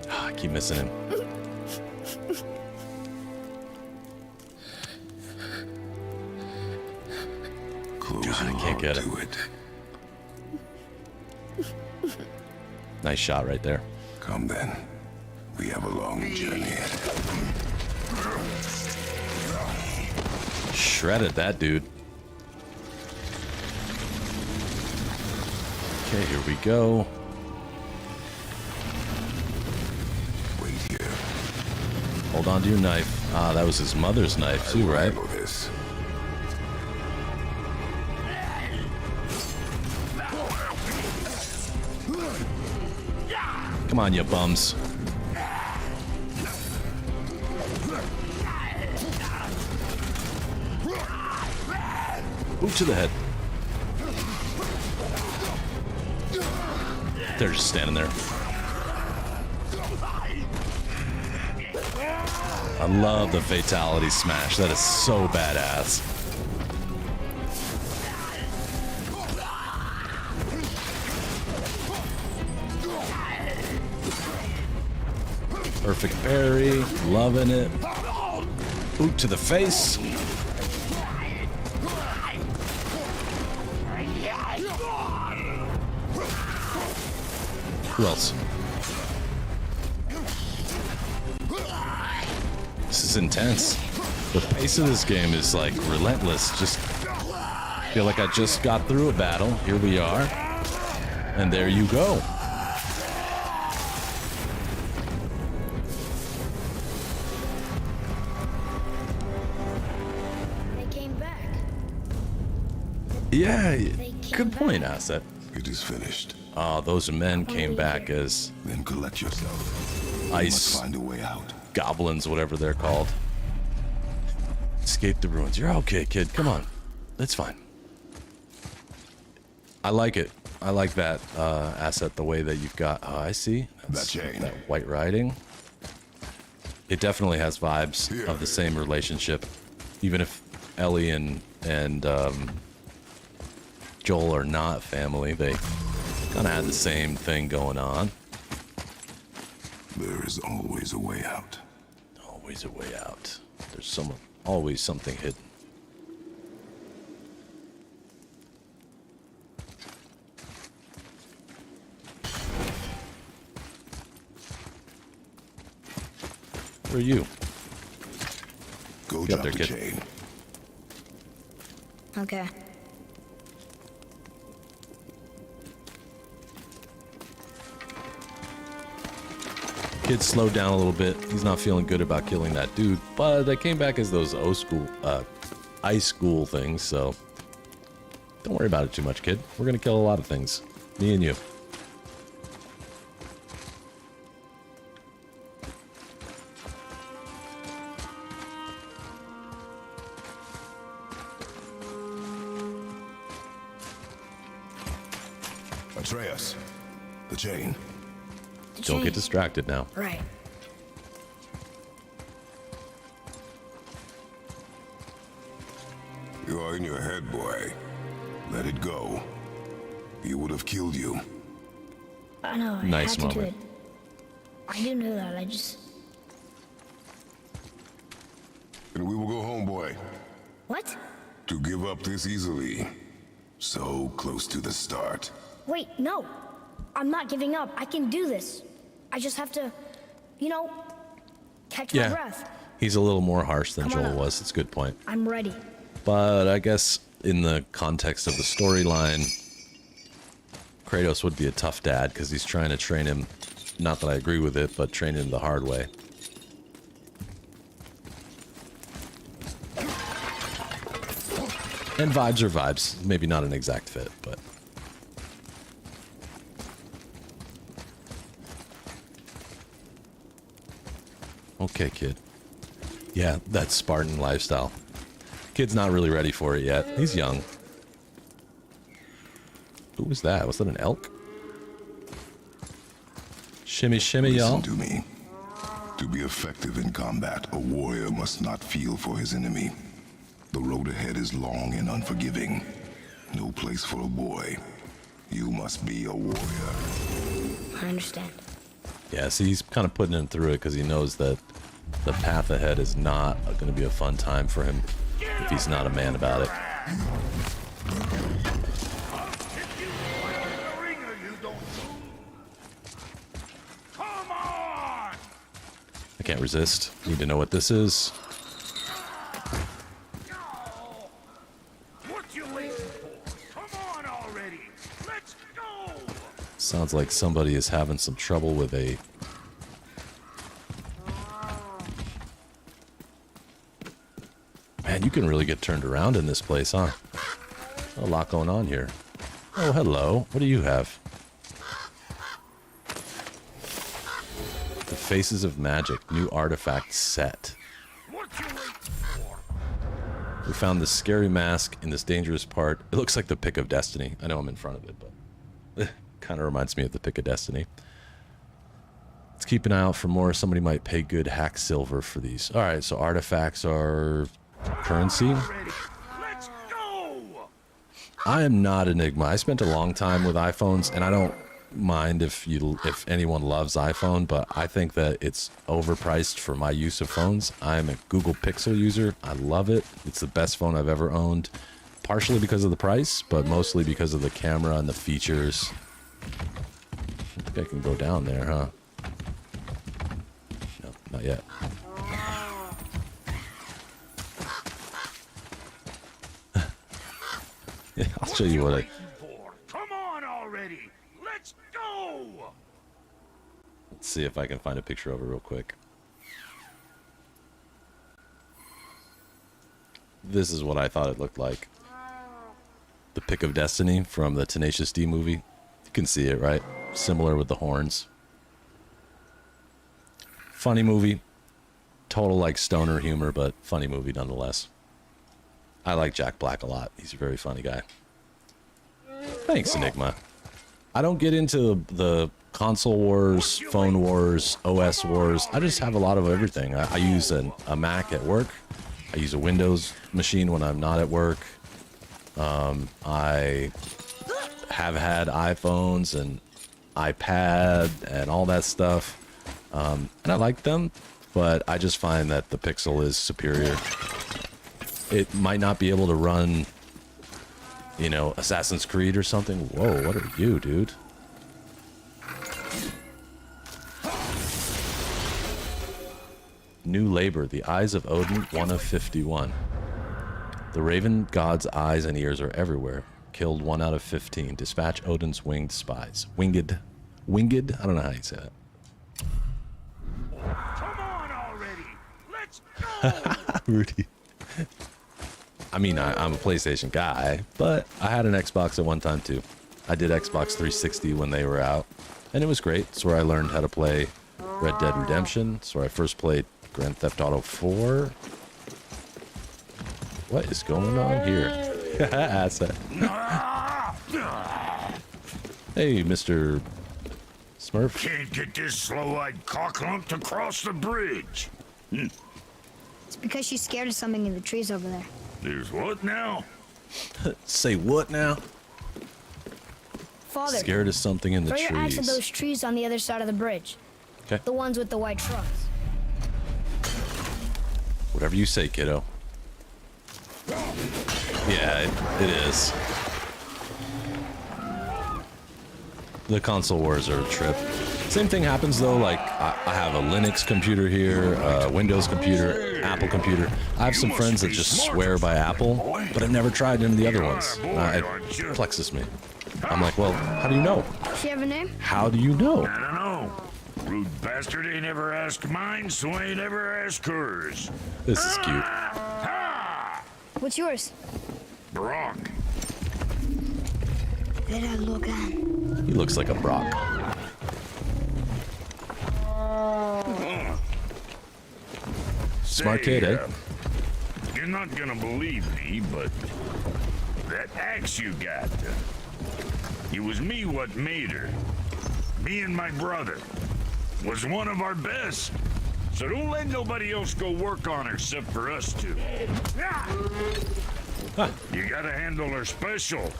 I keep missing him. Close God, I your can't heart get to it. Nice shot right there. Come then. We have a long journey. Shredded that dude. Okay, here we go. Wait here. Hold on to your knife. Ah, that was his mother's knife too, right? Handle this. Come on, you bums. Boot to the head. They're just standing there. I love the fatality smash. That is so badass. Perfect parry. Loving it. Boot to the face. Who else? This is intense. The pace of this game is like relentless. Just feel like I just got through a battle. Here we are. And there you go. They came back. Yeah, came good point, back. Asset. It is finished. Those men came back as Then collect yourself. We ice must find a way out. goblins, whatever they're called. Escape the ruins. You're okay, kid. Come on. It's fine. I like it. I like that asset, the way that you've got... Oh, I see. That chain. That white riding. It definitely has vibes Here. of the same relationship. Even if Ellie and Joel are not family, they kind of had the same thing going on. There is always a way out. Always a way out. There's always something hidden. Where are you? Go Get up drop there, the kid. chain. Okay. Kid slowed down a little bit. He's not feeling good about killing that dude, but they came back as those ice school things, so don't worry about it too much, kid. We're gonna kill a lot of things. Me and you. Atreus. The chain. The Don't chain. get distracted now. Right. You are in your head, boy. Let it go. He would have killed you. I know. I Nice had to do moment. it. I do know that. I just. And we will go home, boy. What? To give up this easily. So close to the start. Wait, no. I'm not giving up. I can do this. I just have to, you know, catch my Yeah. breath. He's a little more harsh than Come on Joel up. was. It's a good point. I'm ready. But I guess in the context of the storyline, Kratos would be a tough dad because he's trying to train him. Not that I agree with it, but train him the hard way. And vibes are vibes. Maybe not an exact fit, but... Okay, kid. Yeah, that's Spartan lifestyle. Kid's not really ready for it yet. He's young. Who was that? Was that an elk? Shit. Shimmy, shimmy, y'all. Listen to me. To be effective in combat, a warrior must not feel for his enemy. The road ahead is long and unforgiving. No place for a boy. You must be a warrior. I understand. Yeah, see, he's kind of putting him through it because he knows that the path ahead is not going to be a fun time for him if he's not a man about it. Come on! I can't resist. Need to know what this is. What you waiting for? Come on already! Let's go! Sounds like somebody is having some trouble with a... Man, you can really get turned around in this place, huh? A lot going on here. Oh, hello. What do you have? The Faces of Magic, new artifact set. What you waiting for? We found this scary mask in this dangerous part. It looks like the Pick of Destiny. I know I'm in front of it, but it kind of reminds me of the Pick of Destiny. Let's keep an eye out for more. Somebody might pay good hack silver for these. All right, so artifacts are currency. Let's go! I am not Enigma. I spent a long time with iPhones, and I don't mind if anyone loves iPhone, but I think that it's overpriced for my use of phones. I'm a Google Pixel user. I love it. It's the best phone I've ever owned, partially because of the price, but mostly because of the camera and the features. I think I can go down there, huh? No, not yet. Yeah, I'll show you what I... Come on already! Let's go! Let's see if I can find a picture of it real quick. This is what I thought it looked like. The Pick of Destiny from the Tenacious D movie. You can see it, right? Similar with the horns. Funny movie. Total like stoner humor, but funny movie nonetheless. I like Jack Black a lot. He's a very funny guy. Thanks, Enigma. I don't get into the console wars, phone wars, OS wars. I just have a lot of everything. I use a Mac at work. I use a Windows machine when I'm not at work. I have had iPhones and iPad and all that stuff. And I like them, but I just find that the Pixel is superior. It might not be able to run, you know, Assassin's Creed or something. Whoa, what are you, dude? New labor, the eyes of Odin, 1 of 51. The Raven God's eyes and ears are everywhere. Killed 1 out of 15. Dispatch Odin's winged spies. Winged? Winged? I don't know how you say that. Come on already! Let's go! Rudy. I mean, I'm a PlayStation guy, but I had an Xbox at one time too. I did Xbox 360 when they were out, and it was great. It's where I learned how to play Red Dead Redemption. It's where I first played Grand Theft Auto 4. What is going on here? Asset. Hey, Mr. Smurf. Can't get this slow-eyed cocklump to cross the bridge. It's because she's scared of something in the trees over there. There's what now? Say what now? Father, Scared of something in the throw your axe at trees. those trees on the other side of the bridge. Okay. The ones with the white trunks. Whatever you say, kiddo. Yeah, it is. The console wars are a trip. Same thing happens though, like I have a Linux computer here, a Windows computer, Apple computer. I have some friends that just swear by Apple, but I've never tried any of the other ones. It perplexes me. I'm like, well, how do you know? Does she have a name? How do you know? I don't know. Rude bastard ain't ever asked mine, so I ain't ever asked hers. This is cute. Ha! What's yours? Brock. Vera Logan. He looks like a Brock. Smart kid, eh? You're not gonna believe me, but that axe you got, it was me what made her. Me and my brother. was one of our best. So don't let nobody else go work on her except for us two. You gotta handle her special,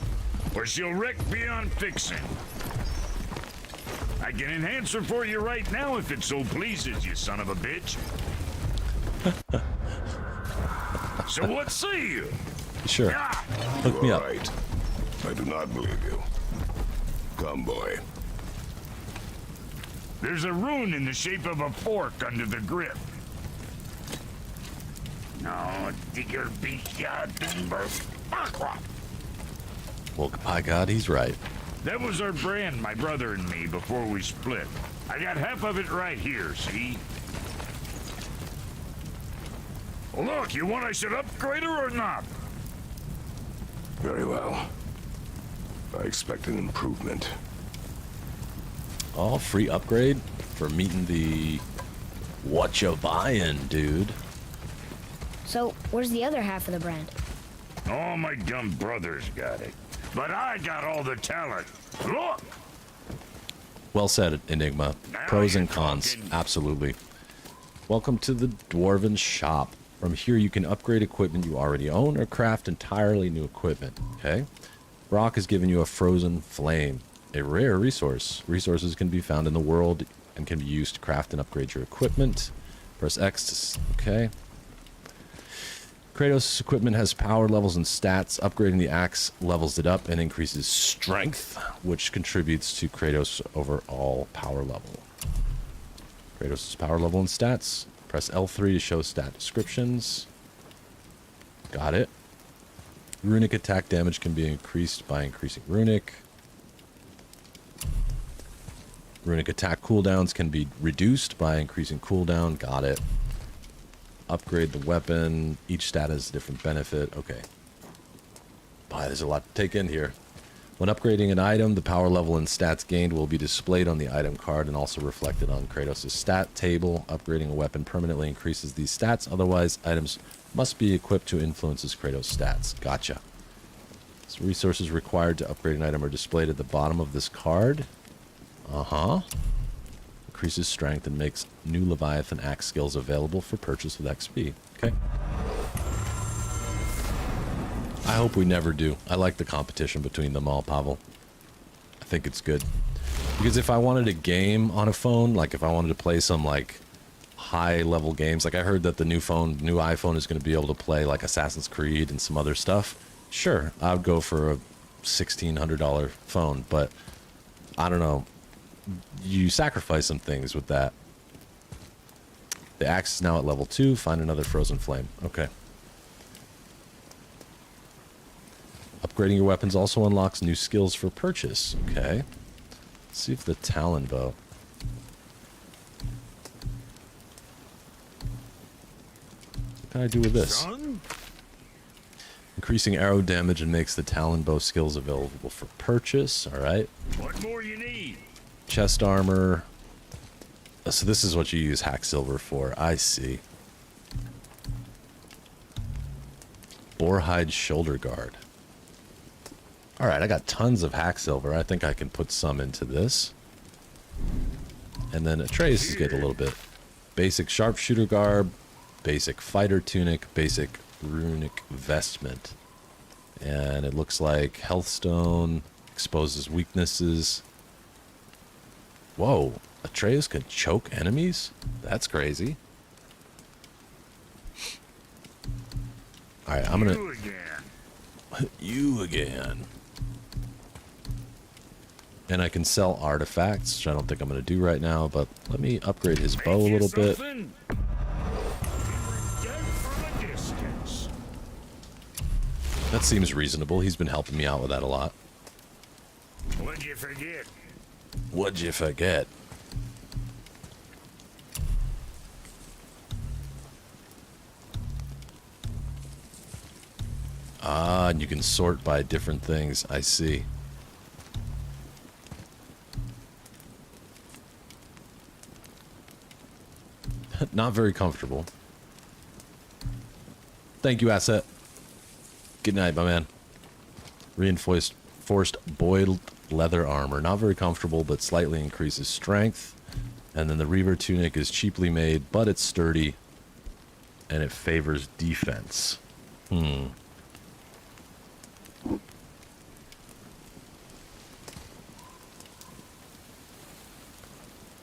or she'll wreck beyond fixing. I can enhance her for you right now if it so pleases you, son of a bitch. So what say you? Sure. Ah! Hook me All up. right. I do not believe you. Come, boy. There's a rune in the shape of a fork under the grip. No, digger Well, by God, he's right. That was our brand, my brother and me, before we split. I got half of it right here, see? Look, you want I should upgrade her or not? Very well. I expect an improvement. Oh, free upgrade for meeting the what you buying, dude. So, where's the other half of the brand? All my dumb brothers got it. But I got all the talent. Look! Well said, Enigma. Now Pros you're and cons. talking. Absolutely. Welcome to the Dwarven Shop. From here, you can upgrade equipment you already own or craft entirely new equipment. Okay? Brock has given you a frozen flame, a rare resource. Resources can be found in the world and can be used to craft and upgrade your equipment. Press X to... Okay. Kratos' equipment has power levels and stats. Upgrading the axe levels it up and increases strength, which contributes to Kratos' overall power level. Kratos' power level and stats. Press L3 to show stat descriptions. Got it. Runic attack damage can be increased by increasing runic. Runic attack cooldowns can be reduced by increasing cooldown. Got it. Upgrade the weapon. Each stat has a different benefit. Okay. Boy, there's a lot to take in here. When upgrading an item, the power level and stats gained will be displayed on the item card and also reflected on Kratos' stat table. Upgrading a weapon permanently increases these stats. Otherwise, items must be equipped to influence Kratos' stats. Gotcha. So resources required to upgrade an item are displayed at the bottom of this card. Uh-huh. Increases strength and makes new Leviathan axe skills available for purchase with XP. Okay. I hope we never do. I like the competition between them all, Pavel. I think it's good. Because if I wanted a game on a phone, like if I wanted to play some like high level games, like I heard that the new iPhone is going to be able to play like Assassin's Creed and some other stuff. Sure, I would go for a $1,600 phone, but I don't know. You sacrifice some things with that. The axe is now at level 2. Find another frozen flame. Okay. Upgrading your weapons also unlocks new skills for purchase. Okay. Let's see if the Talon bow. What can I do with this? Son? Increasing arrow damage and makes the Talon bow skills available for purchase. Alright. What more you need? Chest armor. So this is what you use hack silver for. I see. Boarhide shoulder guard. Alright, I got tons of hack silver. I think I can put some into this. And then Atreus is getting a little bit. Basic sharpshooter garb, basic fighter tunic, basic runic vestment. And it looks like Healthstone exposes weaknesses. Whoa, Atreus can choke enemies? That's crazy. Alright, I'm gonna... You again. You again. And I can sell artifacts, which I don't think I'm going to do right now, but let me upgrade his bow a Make you little bit. something? You were dead from a distance. That seems reasonable. He's been helping me out with that a lot. What'd you forget? What'd you forget? Ah, and you can sort by different things. I see. Not very comfortable. Thank you, Asset. Good night, my man. Reinforced boiled leather armor. Not very comfortable, but slightly increases strength. And then the Reaver tunic is cheaply made, but it's sturdy. And it favors defense.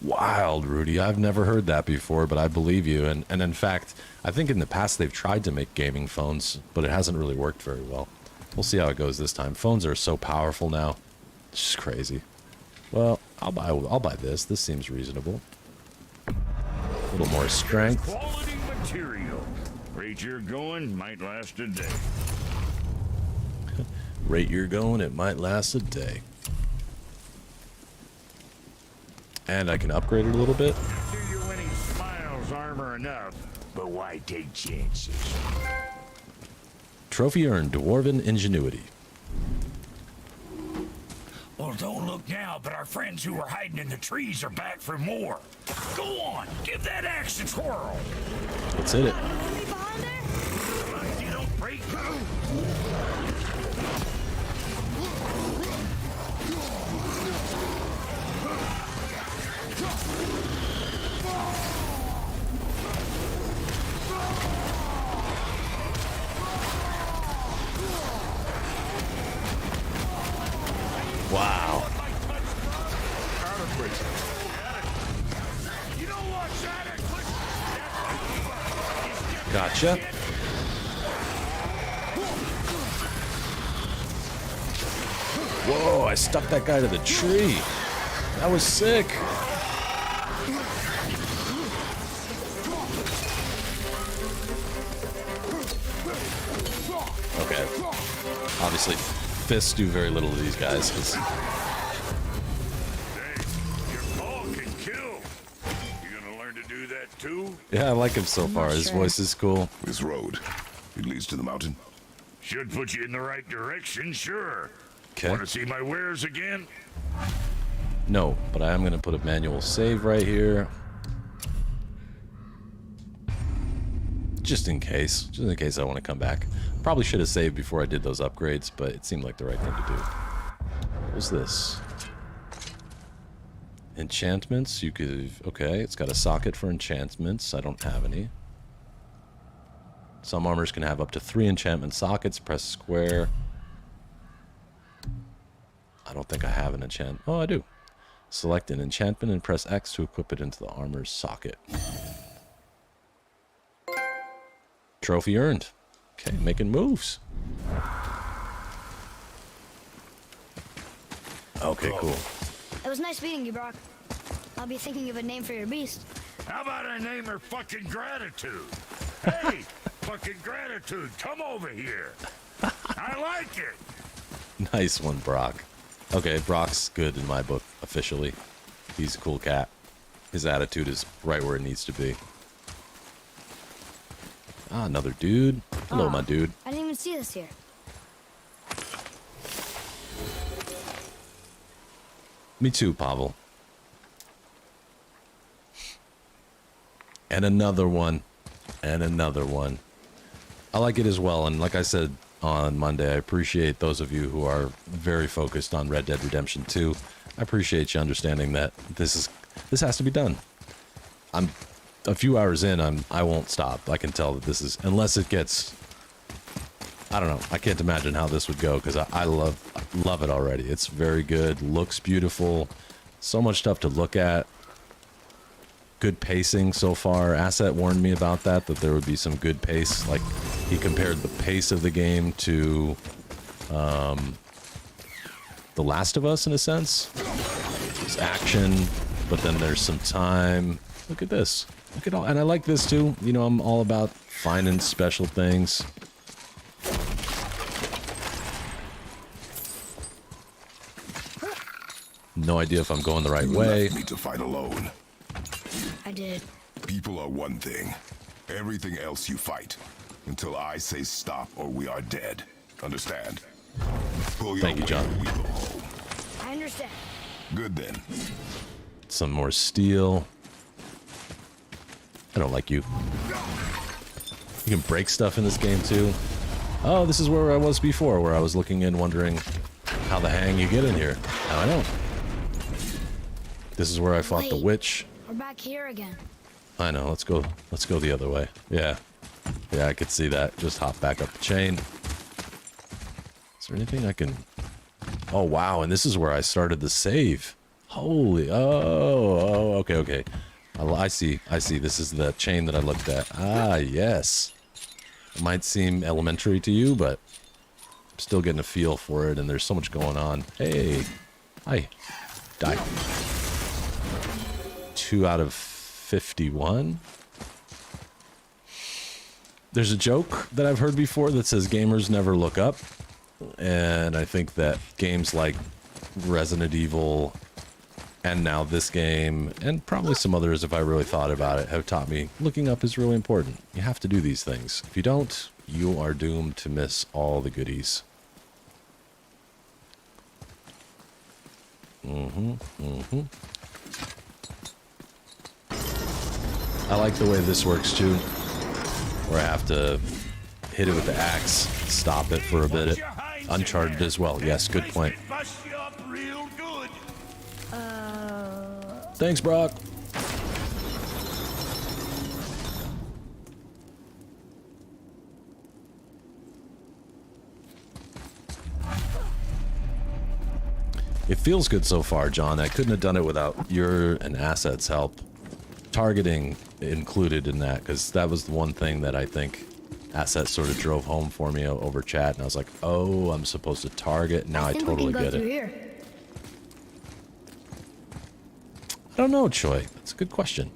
Wild, Rudy. I've never heard that before, but I believe you. And in fact, I think in the past they've tried to make gaming phones, but it hasn't really worked very well. We'll see how it goes this time. Phones are so powerful now. It's just crazy. Well, I'll buy this. This seems reasonable. A little more strength. Quality material. Rate you're going might last a day. Rate you're going, it might last a day. And I can upgrade it a little bit. Do your winning smiles armor enough, but why take chances? Trophy earned, Dwarven Ingenuity. Well, don't look now, but our friends who were hiding in the trees are back for more. Go on, give that axe a twirl. Let's hit it. Enemy behind there? You don't break. Wow. You don't watch that. Gotcha. Whoa, I stuck that guy to the tree. That was sick. Okay. Obviously, fists do very little to these guys. 'Cause Your paw can kill. You gonna learn to do that too? yeah, I like him so far. His sure. voice is cool. This road, it leads to the mountain. Should put you in the right direction, sure. Okay. Want to see my wares again? No, but I am going to put a manual save right here. Just in case. Just in case I want to come back. Probably should have saved before I did those upgrades, but it seemed like the right thing to do. What's this? Enchantments. You could... Okay, it's got a socket for enchantments. I don't have any. Some armors can have up to 3 enchantment sockets. Press square. I don't think I have an enchant. Oh, I do. Select an enchantment and press X to equip it into the armor's socket. Trophy earned. Okay, making moves. Okay, cool. It was nice meeting you, Brock. I'll be thinking of a name for your beast. How about I name her fucking Gratitude? Hey, fucking Gratitude, come over here. I like it. Nice one, Brock. Okay, Brock's good in my book, officially. He's a cool cat. His attitude is right where it needs to be. Ah, another dude. Hello, my dude. I didn't even see this here. Me too, Pavel. And another one. And another one. I like it as well, and like I said on Monday, I appreciate those of you who are very focused on Red Dead Redemption 2. I appreciate you understanding that this has to be done. I'm a few hours in, I won't stop. I can tell that this is, unless it gets, I don't know, I can't imagine how this would go, because I love it already. It's very good, looks beautiful, so much stuff to look at. Good pacing so far. Asset warned me about that there would be some good pace. Like, he compared the pace of the game to The Last of Us, in a sense. There's action, but then there's some time. Look at this. Look at all, and I like this too. You know, I'm all about finding special things. No idea if I'm going the right You way. left me to fight alone. I did. People are one thing. Everything else you fight. Until I say stop or we are dead. Understand? Pull your Thank you, John. weight, we go home. I understand. Good then. Some more steel. I don't like you. You can break stuff in this game too. Oh, this is where I was before, where I was looking in wondering how the hang you get in here. Now I know. This is where I fought the Wait. witch. Are We're back here again. I know. Let's go the other way. Yeah. Yeah, I could see that. Just hop back up the chain. Is there anything I can... Oh, wow. And this is where I started the save. Holy... Oh, okay. I see. This is the chain that I looked at. Ah, yes. It might seem elementary to you, but I'm still getting a feel for it, and there's so much going on. Hey. Hi. Die. 2 out of 51. There's a joke that I've heard before that says gamers never look up. And I think that games like Resident Evil and now this game, and probably some others if I really thought about it, have taught me looking up is really important. You have to do these things. If you don't, you are doomed to miss all the goodies. I like the way this works too, where I have to hit it with the axe, stop it for a bit. Uncharted as well. Yes, good point. Thanks, Brock. It feels good so far, John. I couldn't have done it without your and Asset's help. Targeting included in that, because that was the one thing that I think Asset sort of drove home for me over chat, and I was like, oh, I'm supposed to target. Now I totally get it. Here. I don't know, Choi. That's a good question.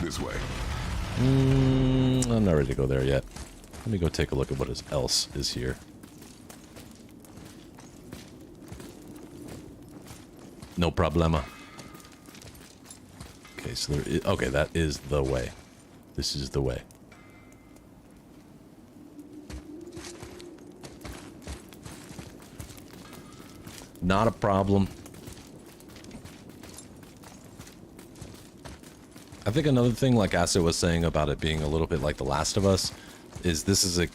This way. I'm not ready to go there yet. Let me go take a look at what else is here. No problema. Okay, so there is, okay, that is the way. This is the way. Not a problem. I think another thing, like Asset was saying about it being a little bit like The Last of Us, is this is a...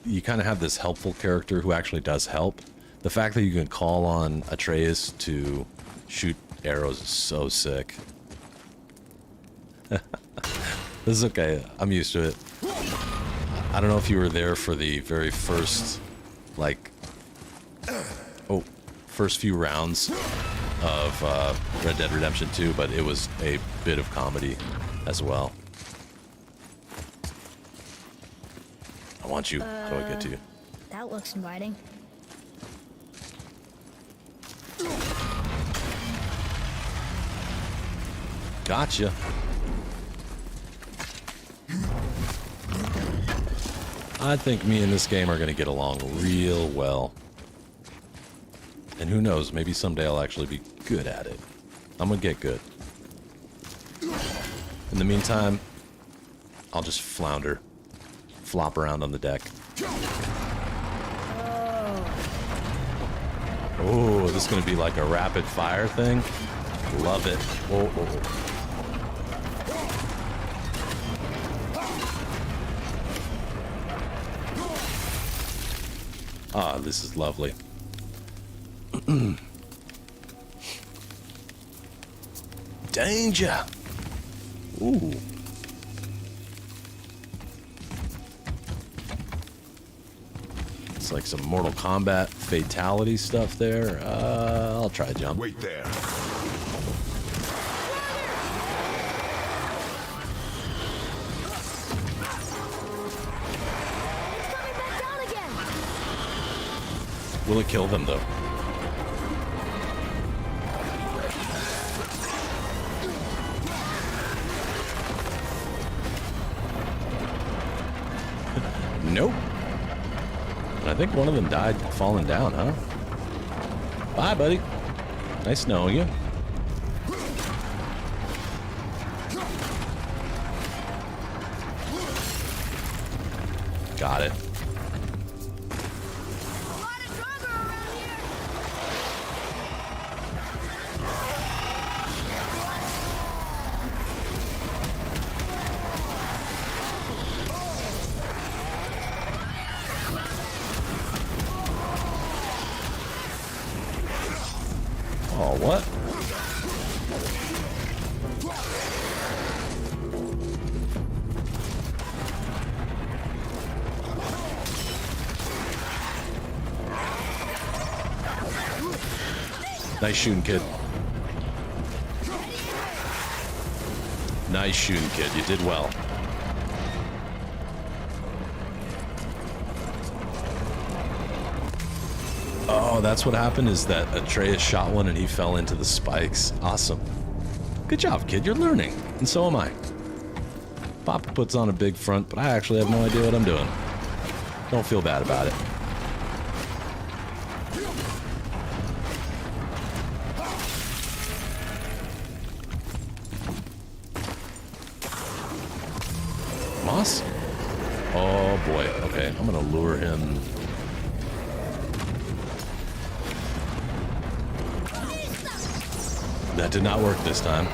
You kind of have this helpful character who actually does help. The fact that you can call on Atreus to shoot arrows is so sick. This is okay. I'm used to it. I don't know if you were there for the very first, like... Oh, first few rounds of Red Dead Redemption 2, but it was a bit of comedy as well. I want you. How do I get to you? That looks inviting. Gotcha. I think me and this game are going to get along real well. And who knows, maybe someday I'll actually be good at it. I'm going to get good. In the meantime, I'll just flounder. Flop around on the deck. Oh, this is going to be like a rapid fire thing. Love it. Oh, oh, oh. Ah, this is lovely. Danger! Ooh. It's like some Mortal Kombat fatality stuff there. I'll try jump. Wait there. Coming back down again. Will it kill them, though? Nope. I think one of them died falling down, huh? Bye, buddy. Nice knowing you. Got it. A lot of Draugr around here. Oh, what? Nice shooting, kid. Nice shooting, kid. You did well. Oh, that's what happened, is that Atreus shot one and he fell into the spikes. Awesome. Good job, kid. You're learning. And so am I. Papa puts on a big front, but I actually have no idea what I'm doing. Don't feel bad about it. Moss? Oh boy. Okay, I'm gonna lure him. That did not work this time.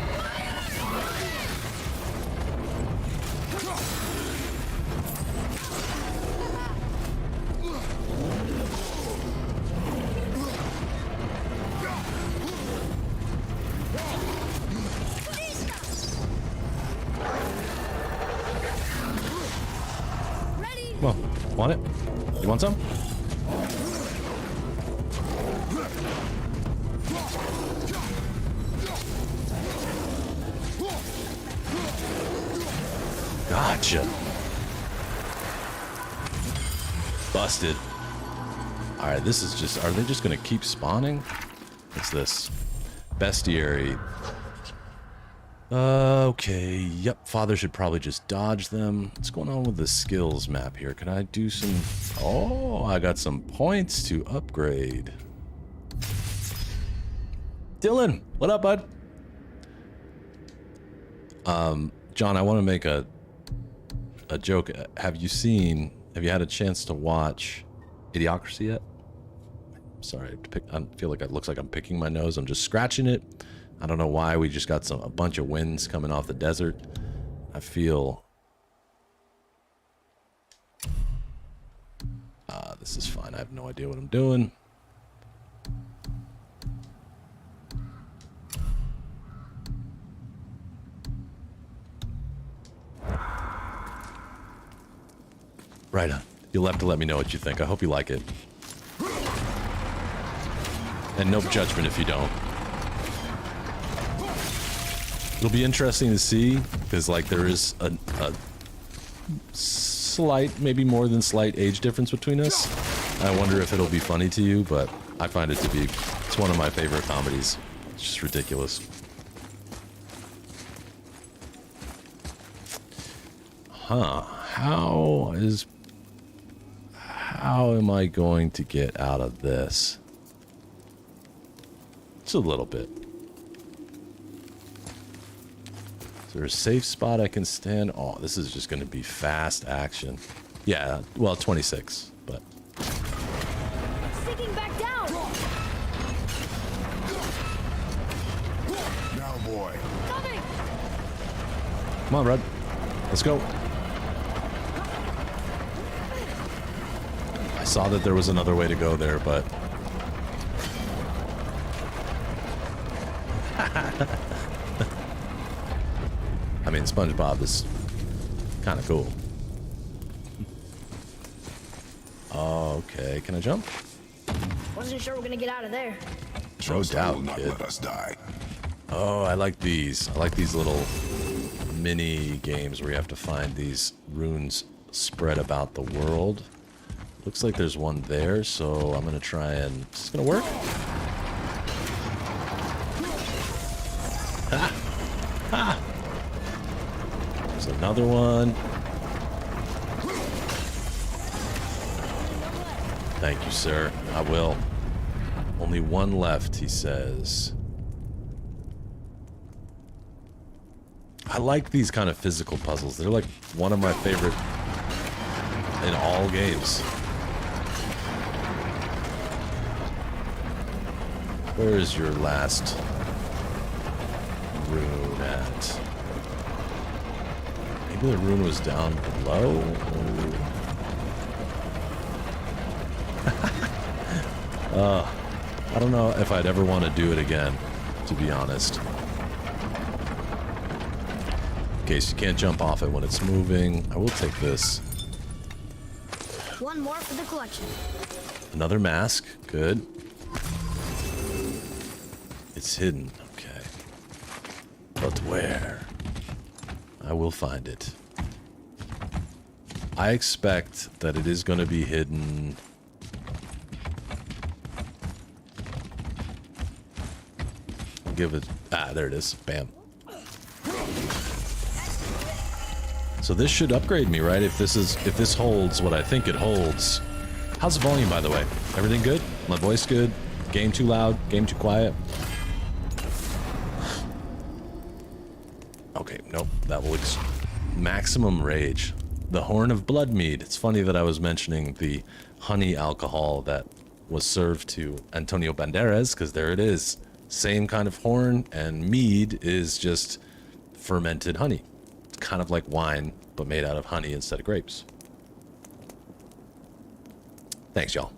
Well, want it? You want some? Gotcha. Busted. Alright, this is just... Are they just gonna keep spawning? What's this? Bestiary. Okay, yep, father should probably just dodge them. What's going on with the skills map here? Can I do some... Oh, I got some points to upgrade. Dylan, what up, bud? John, I want to make a joke. Have you had a chance to watch Idiocracy yet? Sorry, I feel like it looks like I'm picking my nose. I'm just scratching it. I don't know why. We just got a bunch of winds coming off the desert. I feel... this is fine. I have no idea what I'm doing. Right on. You'll have to let me know what you think. I hope you like it. And no judgment if you don't. It'll be interesting to see, because like there is a slight, maybe more than slight age difference between us. I wonder if it'll be funny to you, but I find it to be, it's one of my favorite comedies. It's just ridiculous. Huh. How am I going to get out of this? Just a little bit. Is there a safe spot I can stand? Oh, this is just going to be fast action. Yeah, well, 26, but... Sinking back down! Now, boy. Coming! Come on, Red. Let's go. I saw that there was another way to go there, but... I mean, SpongeBob is kind of cool. Okay, can I jump? Wasn't sure we're gonna get out of there. No Trust doubt, will not kid. let us die. Oh, I like these. I like these little mini games where you have to find these runes spread about the world. Looks like there's one there, so I'm gonna try and... Is this gonna work? Ha! Ha! There's another one. Thank you, sir. I will. Only one left, he says. I like these kind of physical puzzles. They're like one of my favorite in all games. Where is your last rune at? Maybe the rune was down below? I don't know if I'd ever want to do it again, to be honest. In case you can't jump off it when it's moving, I will take this. One more for the collection. Another mask, good. It's hidden. Okay. But where? I will find it. I expect that it is going to be hidden. I'll give it. Ah, there it is. Bam. So this should upgrade me, right? If this holds what I think it holds. How's the volume, by the way? Everything good? My voice good? Game too loud? Game too quiet? Okay, nope. That will maximum rage. The Horn of Bloodmead. It's funny that I was mentioning the honey alcohol that was served to Antonio Banderas, because there it is. Same kind of horn, and mead is just fermented honey. It's kind of like wine, but made out of honey instead of grapes. Thanks, y'all.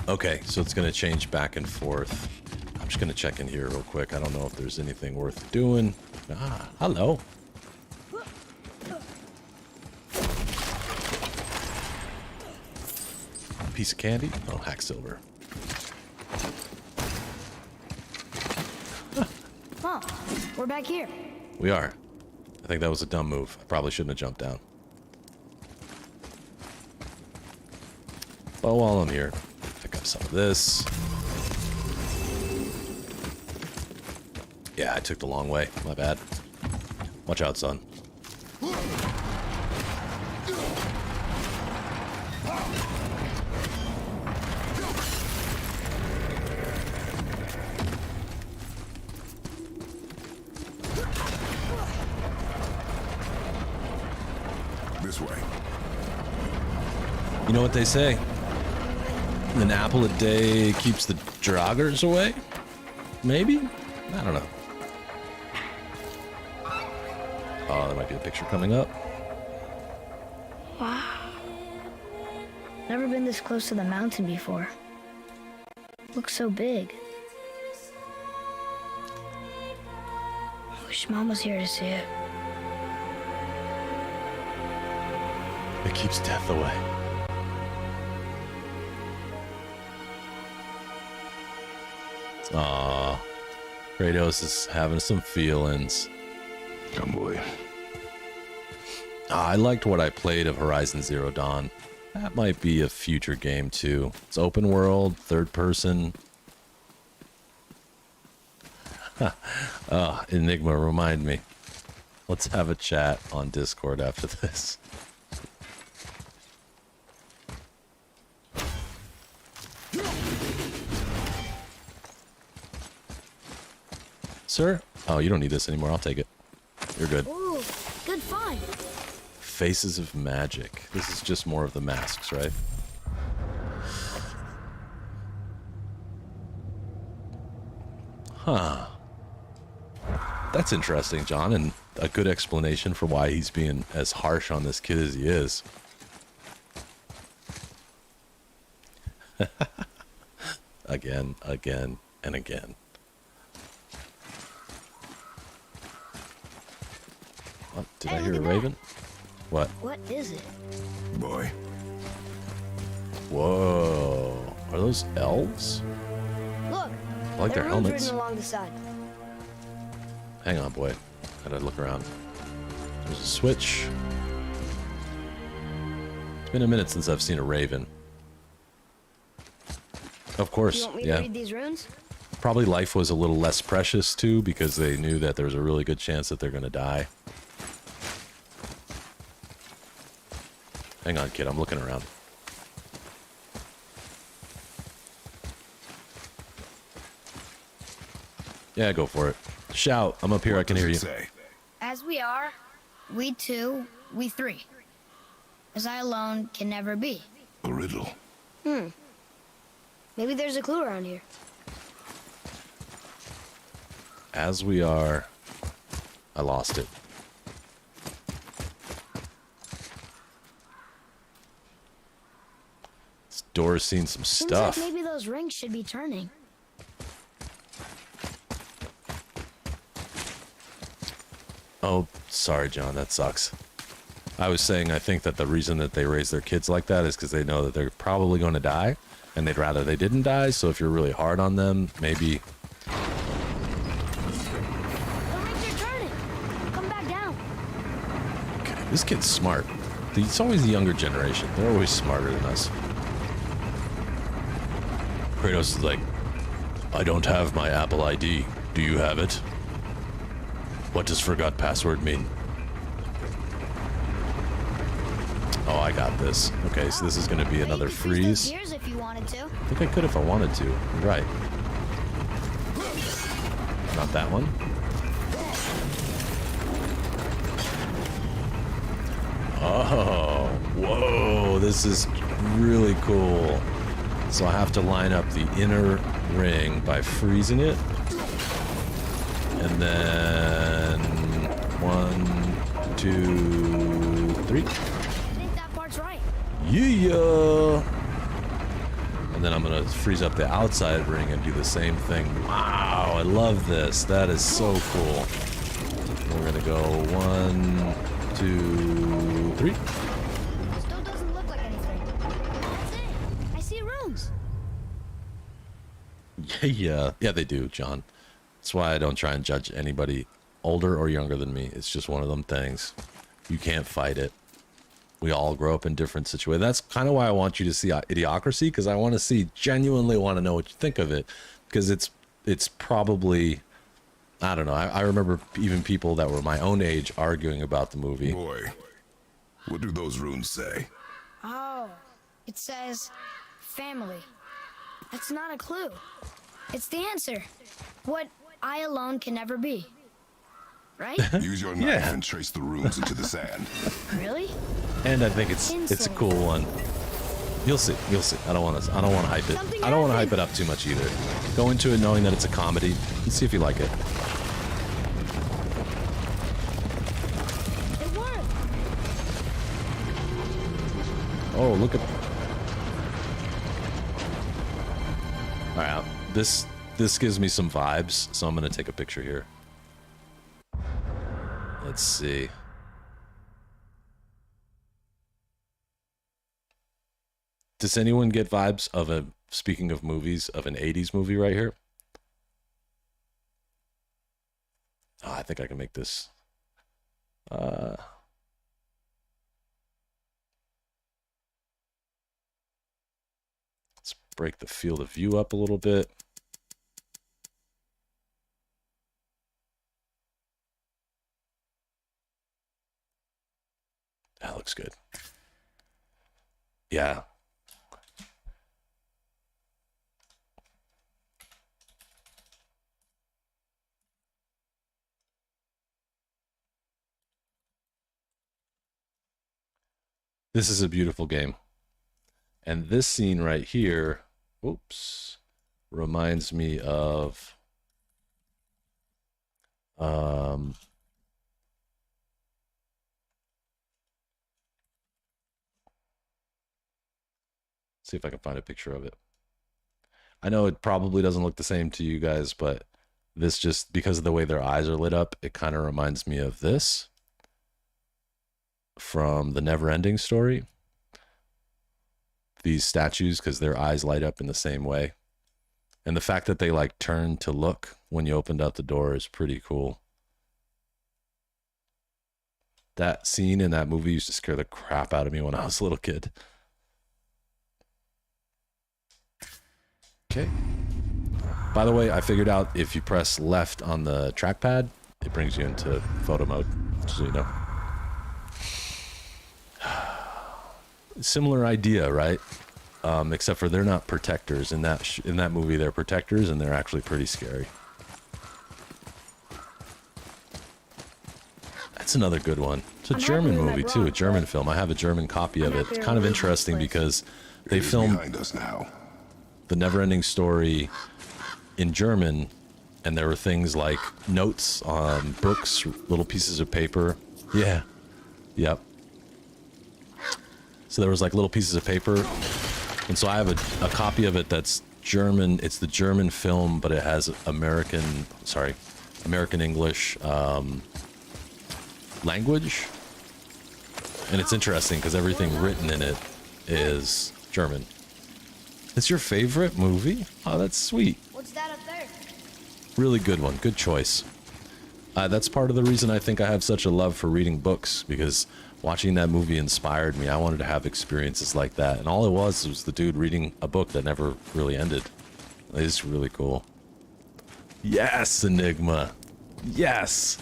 Okay, so it's going to change back and forth. I'm just going to check in here real quick. I don't know if there's anything worth doing. Ah, hello. Piece of candy? Oh, hack silver. Oh, we're back here. We are. I think that was a dumb move. I probably shouldn't have jumped down. But while I'm here, pick up some of this. Yeah, I took the long way. My bad. Watch out, son. This way. You know what they say? An apple a day keeps the joggers away? Maybe? I don't know. Oh, there might be a picture coming up. Wow. Never been this close to the mountain before. Looks so big. I wish Mom was here to see it. It keeps death away. Aw. Kratos is having some feelings. Come, boy. I liked what I played of Horizon Zero Dawn. That might be a future game too. It's open world, third person. Enigma, remind me. Let's have a chat on Discord after this. Sir? Oh, you don't need this anymore. I'll take it. You're good. Ooh, good find. Faces of Magic. This is just more of the masks, right? Huh. That's interesting, John, and a good explanation for why he's being as harsh on this kid as he is. Again, and again. Oh, did I hear a raven? What? What is it? Boy. Whoa. Are those elves? Look, I like their there are runes helmets. written along the side. Hang on, boy. Gotta look around. There's a switch. It's been a minute since I've seen a raven. Of course, You want me yeah. to read these runes? Probably life was a little less precious too, because they knew that there was a really good chance that they're gonna die. Hang on, kid. I'm looking around. Yeah, go for it. Shout. I'm up here. I can hear you. Say. As we are, we two, we three. As I alone can never be. A riddle. Maybe there's a clue around here. As we are. I lost it. This door's seen some Seems stuff. like maybe those rings should be turning. Oh, sorry, John. That sucks. I was saying I think that the reason that they raise their kids like that is because they know that they're probably going to die, and they'd rather they didn't die. So if you're really hard on them, maybe. The rings are turning. Come back down. Okay, this kid's smart. It's always the younger generation. They're always smarter than us. Kratos is like, I don't have my Apple ID. Do you have it? What does forgot password mean? Oh, I got this. Okay, so this is going to be another You could freeze those freeze. gears if you wanted to. I think I could if I wanted to. You're right. Not that one. Oh, whoa, this is really cool. So I have to line up the inner ring by freezing it. And then 1, 2, 3. I think that part's right. Yeah. And then I'm gonna freeze up the outside ring and do the same thing. Wow, I love this. That is so cool. We're gonna go 1, 2, 3. This still doesn't look like anything. That's it. I see runes. Yeah, they do, John. That's why I don't try and judge anybody older or younger than me. It's just one of them things. You can't fight it. We all grow up in different situations. That's kind of why I want you to see Idiocracy, because I want to see, genuinely want to know what you think of it, because it's probably, I don't know. I remember even people that were my own age arguing about the movie. Boy, what do those runes say? Oh, it says family. That's not a clue. It's the answer. What I alone can never be. Right? Use your knife Yeah. and trace the runes into the sand. Really? And I think it's a cool one. You'll see. I don't want to hype it. Something I don't want to happened. hype it up too much either. Go into it knowing that it's a comedy and see if you like it. It worked. Oh, look at. All right, this gives me some vibes, so I'm gonna take a picture here. Let's see. Does anyone get vibes of speaking of movies, of an 80s movie right here? Oh, I think I can make this. Let's break the field of view up a little bit. That looks good. Yeah. This is a beautiful game. And this scene right here, oops, reminds me of see if I can find a picture of it. I know it probably doesn't look the same to you guys, but this, just because of the way their eyes are lit up, it kind of reminds me of this from the Never-Ending Story. These statues, because their eyes light up in the same way. And the fact that they like turn to look when you opened up the door is pretty cool. That scene in that movie used to scare the crap out of me when I was a little kid. Okay. By the way, I figured out if you press left on the trackpad, it brings you into photo mode, just so you know. Similar idea, right? Except for they're not protectors. In that movie, they're protectors, and they're actually pretty scary. That's another good one. It's a German movie too, a German film. I have a German copy of it. It's kind of interesting because they It is filmed behind us now. the Never-Ending Story in German, and there were things like notes on books, little pieces of paper. Yeah. Yep. So there was like little pieces of paper, and so I have a copy of it that's German. It's the German film, but it has American English language, And it's interesting because everything written in it is German. It's your favorite movie? Oh, that's sweet. What's that up there? Really good one. Good choice. That's part of the reason I think I have such a love for reading books, because watching that movie inspired me. I wanted to have experiences like that. And all it was the dude reading a book that never really ended. It's really cool. Yes, Enigma. Yes.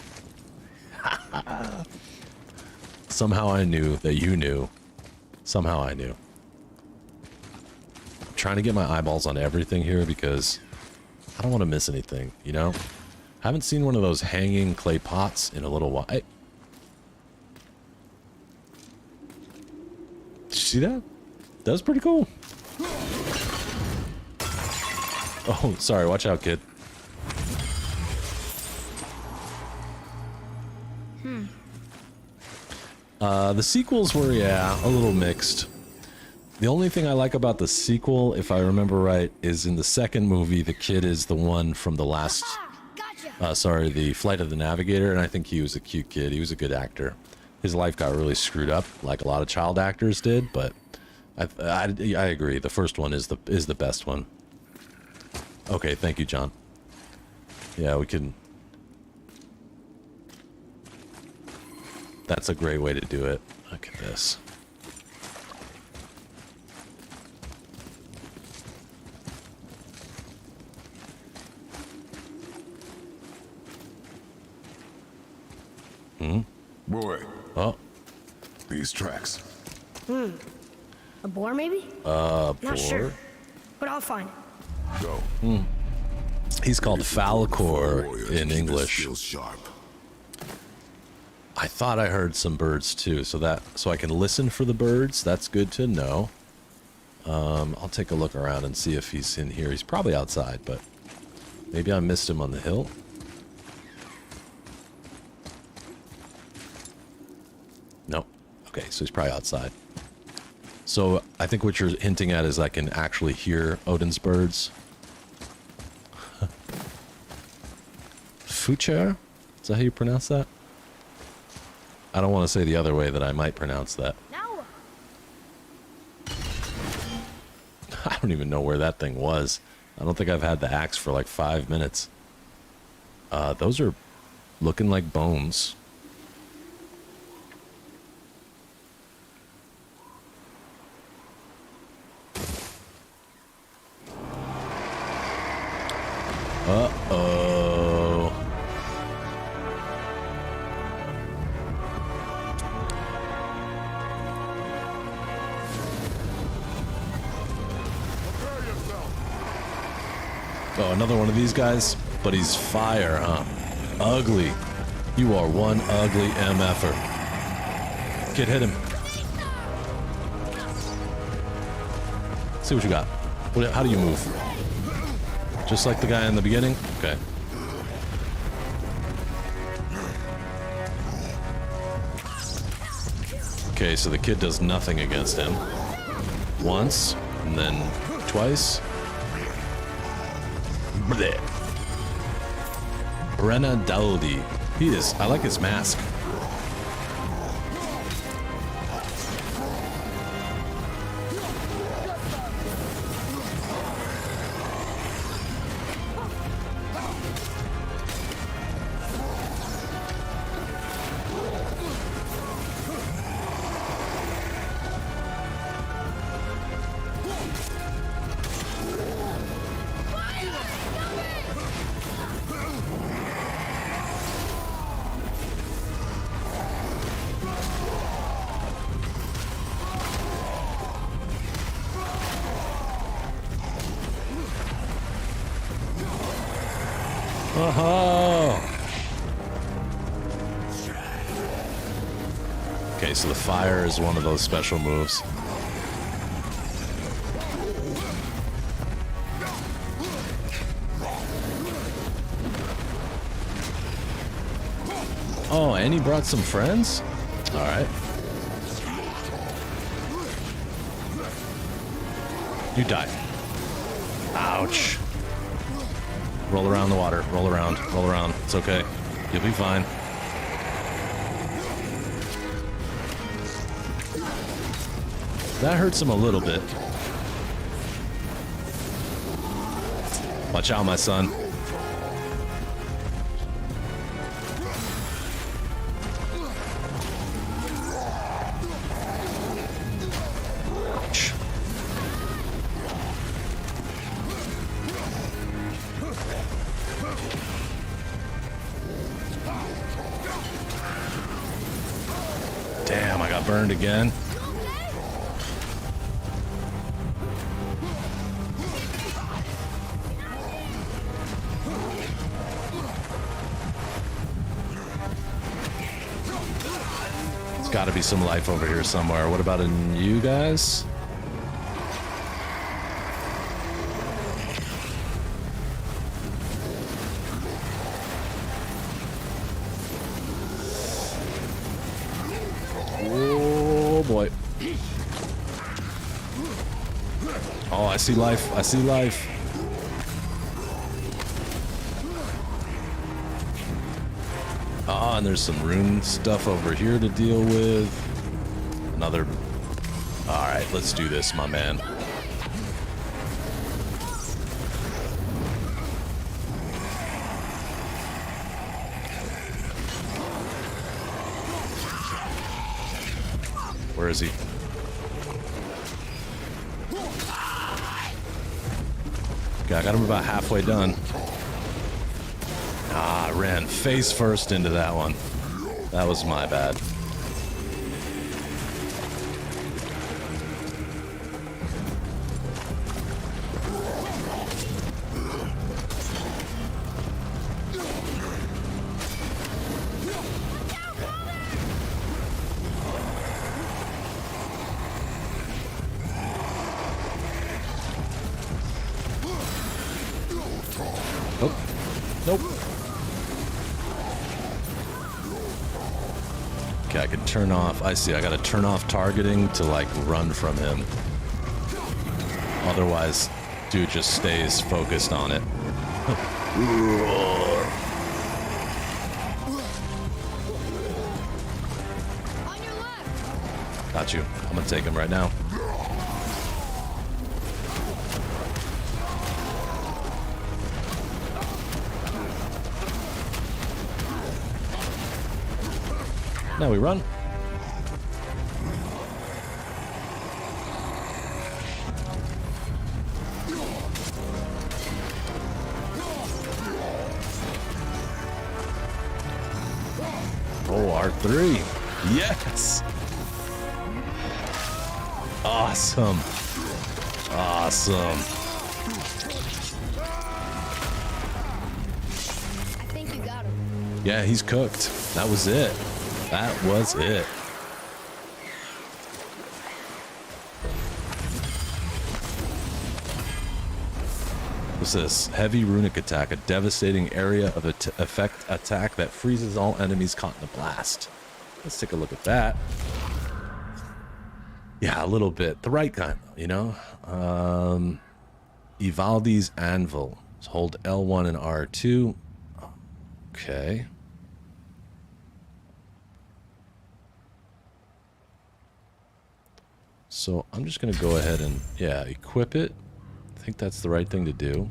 Somehow I knew that you knew. Somehow I knew. I'm trying to get my eyeballs on everything here because I don't want to miss anything, you know? I haven't seen one of those hanging clay pots in a little while. Hey. Did you see that? That was pretty cool. Oh, sorry. Watch out, kid. The sequels were, yeah, a little mixed. The only thing I like about the sequel, if I remember right, is in the second movie, the kid is the one from the last... Gotcha. the Flight of the Navigator, and I think he was a cute kid. He was a good actor. His life got really screwed up, like a lot of child actors did, but I agree. The first one is the best one. Okay, thank you, John. Yeah, we can... That's a great way to do it. Look at this. Boy, Oh, these tracks. A boar, maybe? boar. Not sure, but I'll find it. Go. He's called Falcor Warriors in keep his English. skills sharp. I thought I heard some birds too, so I can listen for the birds. That's good to know. I'll take a look around and see if he's in here. He's probably outside, but maybe I missed him on the hill. Nope. Okay, so he's probably outside. So I think what you're hinting at is I can actually hear Odin's birds. Fucher? Is that how you pronounce that? I don't want to say the other way that I might pronounce that. Now, I don't even know where that thing was. I don't think I've had the axe for like 5 minutes. Those are looking like bones. Uh-oh. Oh, another one of these guys? But he's fire, huh? Ugly. You are one ugly MFer. Kid, hit him. See what you got. How do you move? Just like the guy in the beginning? Okay. Okay, so the kid does nothing against him. Once, and then twice. Bleh. Brenna Dowdy. I like his mask. Okay, so the fire is one of those special moves. Oh, and he brought some friends? All right. You die. Ouch. Roll around the water. Roll around. Roll around. It's okay. You'll be fine. That hurts him a little bit. Watch out, my son. Damn, I got burned again. There's got to be some life over here somewhere. What about in you guys? Oh boy. Oh, I see life. I see life. Ah, and there's some rune stuff over here to deal with. Another. All right, let's do this, my man. Where is he? Okay, I got him about halfway done. Ah, I ran face first into that one. That was my bad. Nope. Nope. Okay, I can turn off. I see. I gotta turn off targeting to like run from him. Otherwise, dude just stays focused on it. On your left. Got you. I'm gonna take him right now. Now we run. Oh, R3. Yes. Awesome. Awesome. I think you got him. Yeah, he's cooked. That was it. That was it. What's this? Heavy runic attack, a devastating area of effect attack that freezes all enemies caught in the blast. Let's take a look at that. Yeah, a little bit. The right kind, you know? Ivaldi's Anvil. So hold L1 and R2. Okay. So I'm just going to go ahead and, yeah, equip it. I think that's the right thing to do.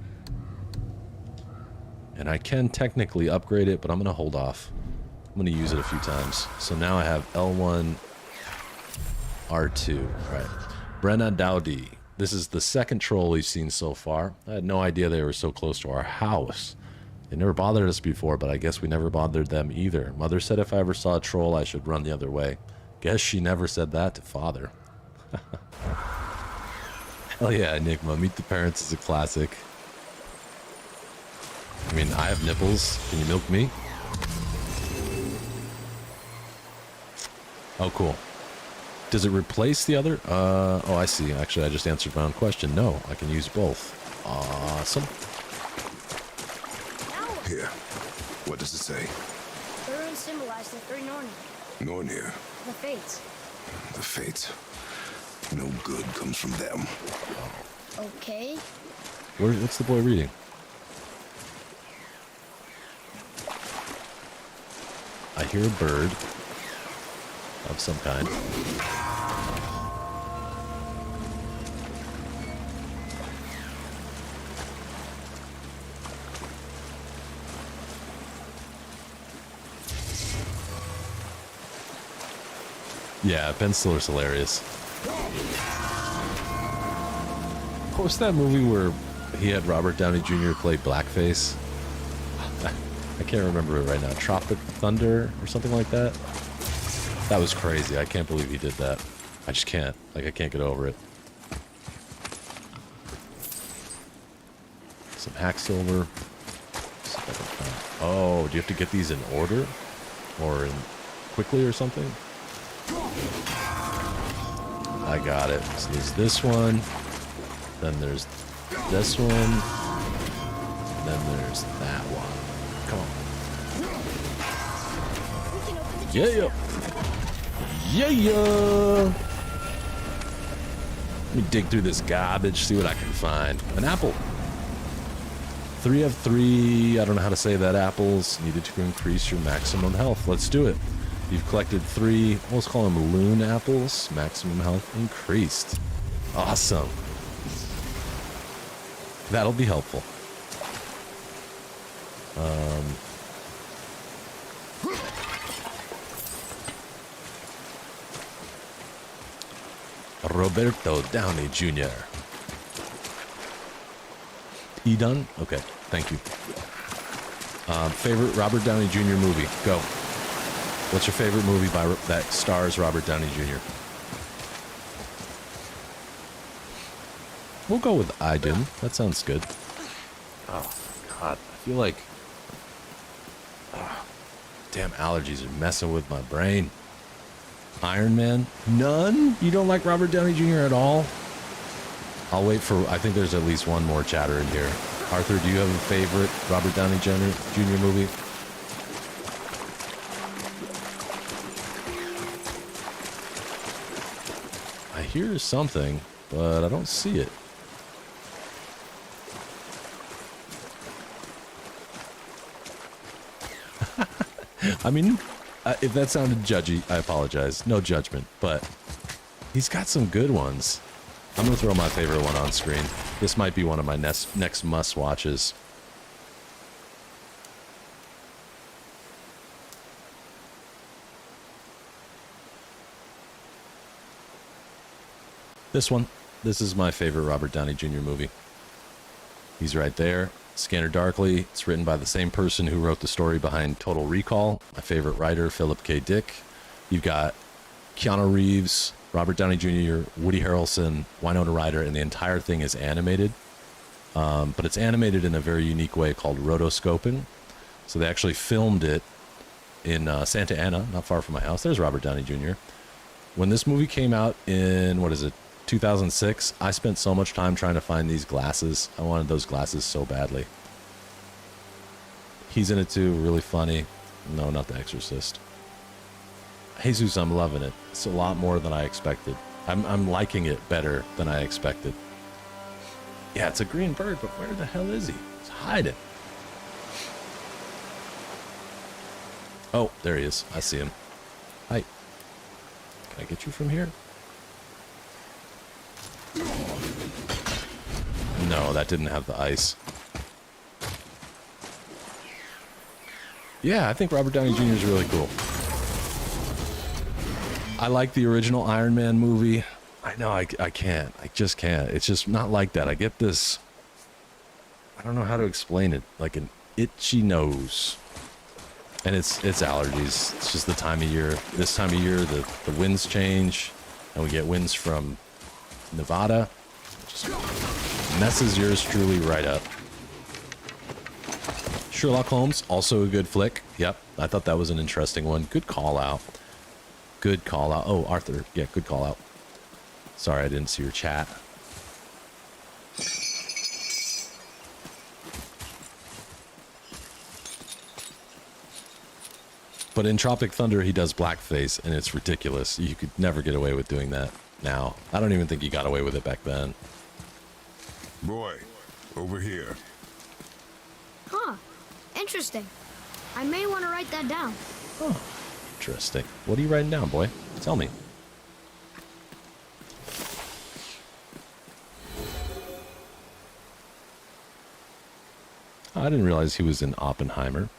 And I can technically upgrade it, but I'm going to hold off. I'm going to use it a few times. So now I have L1, R2, right. Brenna Dowdy. This is the second troll we've seen so far. I had no idea they were so close to our house. They never bothered us before, but I guess we never bothered them either. Mother said if I ever saw a troll, I should run the other way. Guess she never said that to father. Hell yeah, Enigma. Meet the Parents is a classic. I mean, I have nipples. Can you milk me? Oh, cool. Does it replace the other? Oh, I see. Actually, I just answered my own question. No, I can use both. Awesome. Here. What does it say? The runes symbolize the three Nornir, Nornir. the Fates. The Fates. No good comes from them. Okay. What's the boy reading? I hear a bird of some kind. Yeah, Ben Stiller's hilarious. What was that movie where he had Robert Downey Jr. play blackface? I can't remember it right now. Tropic Thunder or something like that? That was crazy. I can't believe he did that. I just can't. Like, I can't get over it. Some hack silver. Oh, do you have to get these in order? Or in quickly or something? I got it. So there's this one. Then there's this one. And then there's that one. Come on. Yeah. Yeah. Let me dig through this garbage, see what I can find. An apple. 3 of 3, I don't know how to say that, apples needed to increase your maximum health. Let's do it. You've collected 3, let's call them loon apples. Maximum health increased. Awesome. That'll be helpful. Roberto Downey Jr. You done? Okay, thank you. Favorite Robert Downey Jr. movie? Go. What's your favorite movie that stars Robert Downey Jr.? We'll go with I Did. That sounds good. Oh, God. I feel like... damn allergies are messing with my brain. Iron Man? None? You don't like Robert Downey Jr. at all? I'll wait for... I think there's at least one more chatter in here. Arthur, do you have a favorite Robert Downey Jr. movie? I hear something, but I don't see it. I mean, if that sounded judgy, I apologize. No judgment, but he's got some good ones. I'm going to throw my favorite one on screen. This might be one of my next must-watches. This one. This is my favorite Robert Downey Jr. movie. He's right there. Scanner Darkly. It's written by the same person who wrote the story behind Total Recall. My favorite writer, Philip K. Dick. You've got Keanu Reeves, Robert Downey Jr., Woody Harrelson, Winona Ryder, and the entire thing is animated. But it's animated in a very unique way called rotoscoping. So they actually filmed it in Santa Ana, not far from my house. There's Robert Downey Jr. When this movie came out in, 2006, I spent so much time trying to find these glasses. I wanted those glasses so badly. He's in it too, really funny. No, not The Exorcist. Jesus, I'm loving it. It's a lot more than I expected. I'm liking it better than I expected. Yeah, it's a green bird, but where the hell is he? He's hiding. Oh, there he is. I see him. Hi. Can I get you from here? No, that didn't have the ice. Yeah, I think Robert Downey Jr. is really cool. I like the original Iron Man movie. I know I can't. I just can't. It's just not like that. I get this... I don't know how to explain it. Like an itchy nose. And it's allergies. It's just the time of year. This time of year, the winds change. And we get winds from Nevada. Just messes yours truly right up. Sherlock Holmes, also a good flick. Yep, I thought that was an interesting one. Good call out. Good call out. Oh, Arthur. Yeah, good call out. Sorry, I didn't see your chat. But in Tropic Thunder, he does blackface, and it's ridiculous. You could never get away with doing that now. I don't even think he got away with it back then. Boy, over here. Huh. Interesting. I may want to write that down. Oh, interesting. What are you writing down, boy? Tell me. I didn't realize he was in Oppenheimer.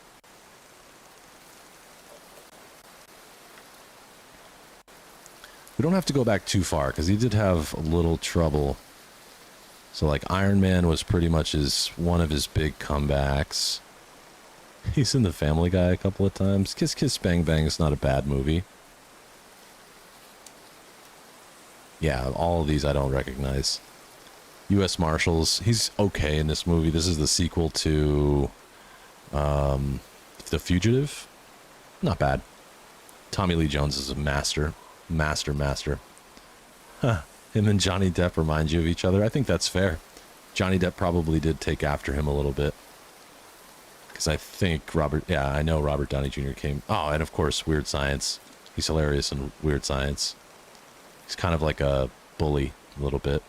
We don't have to go back too far because he did have a little trouble. So like Iron Man was pretty much one of his big comebacks. He's in the Family Guy a couple of times. Kiss Kiss Bang Bang is not a bad movie. Yeah, all of these I don't recognize. U.S. Marshals, he's okay in this movie. This is the sequel to The Fugitive. Not bad. Tommy Lee Jones is a master. Master. Huh. Him and Johnny Depp remind you of each other. I think that's fair. Johnny Depp probably did take after him a little bit. Because I think I know Robert Downey Jr. came. Oh, and of course, Weird Science. He's hilarious in Weird Science. He's kind of like a bully, a little bit.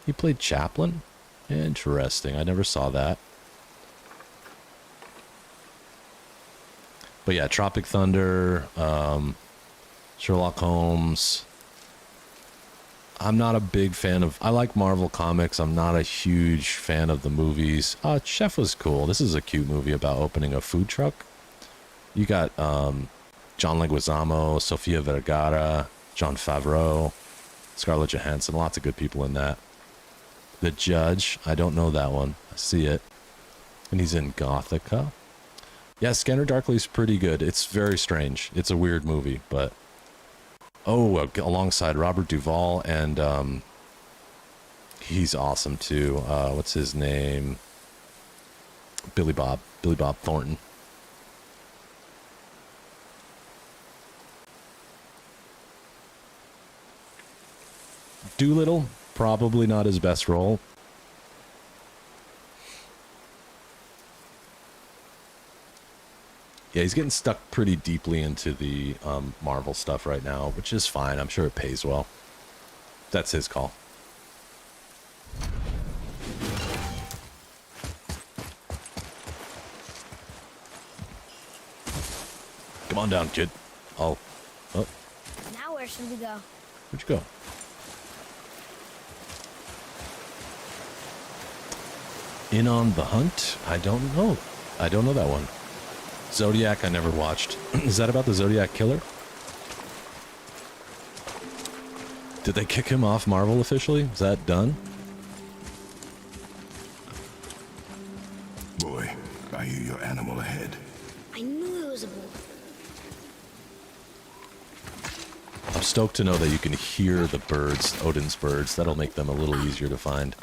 He played Chaplin? Interesting. I never saw that. But yeah, Tropic Thunder, Sherlock Holmes. I'm not a big fan of... I like Marvel Comics. I'm not a huge fan of the movies. Chef was cool. This is a cute movie about opening a food truck. You got John Leguizamo, Sofia Vergara, Jon Favreau, Scarlett Johansson. Lots of good people in that. The Judge. I don't know that one. I see it. And he's in Gothica. Yeah, Scanner Darkly's pretty good. It's very strange. It's a weird movie, but... Oh, alongside Robert Duvall, and he's awesome too. What's his name? Billy Bob Thornton. Doolittle, probably not his best role. Yeah, he's getting stuck pretty deeply into the Marvel stuff right now, which is fine. I'm sure it pays well. That's his call. Come on down, kid. Oh. Now where should we go? Where'd you go? In on the Hunt? I don't know. I don't know that one. Zodiac I never watched. Is that about the Zodiac Killer? Did they kick him off Marvel officially? Is that done? Boy, I hear your animal ahead. I knew it was a bull. I'm stoked to know that you can hear the birds, Odin's birds. That'll make them a little easier to find.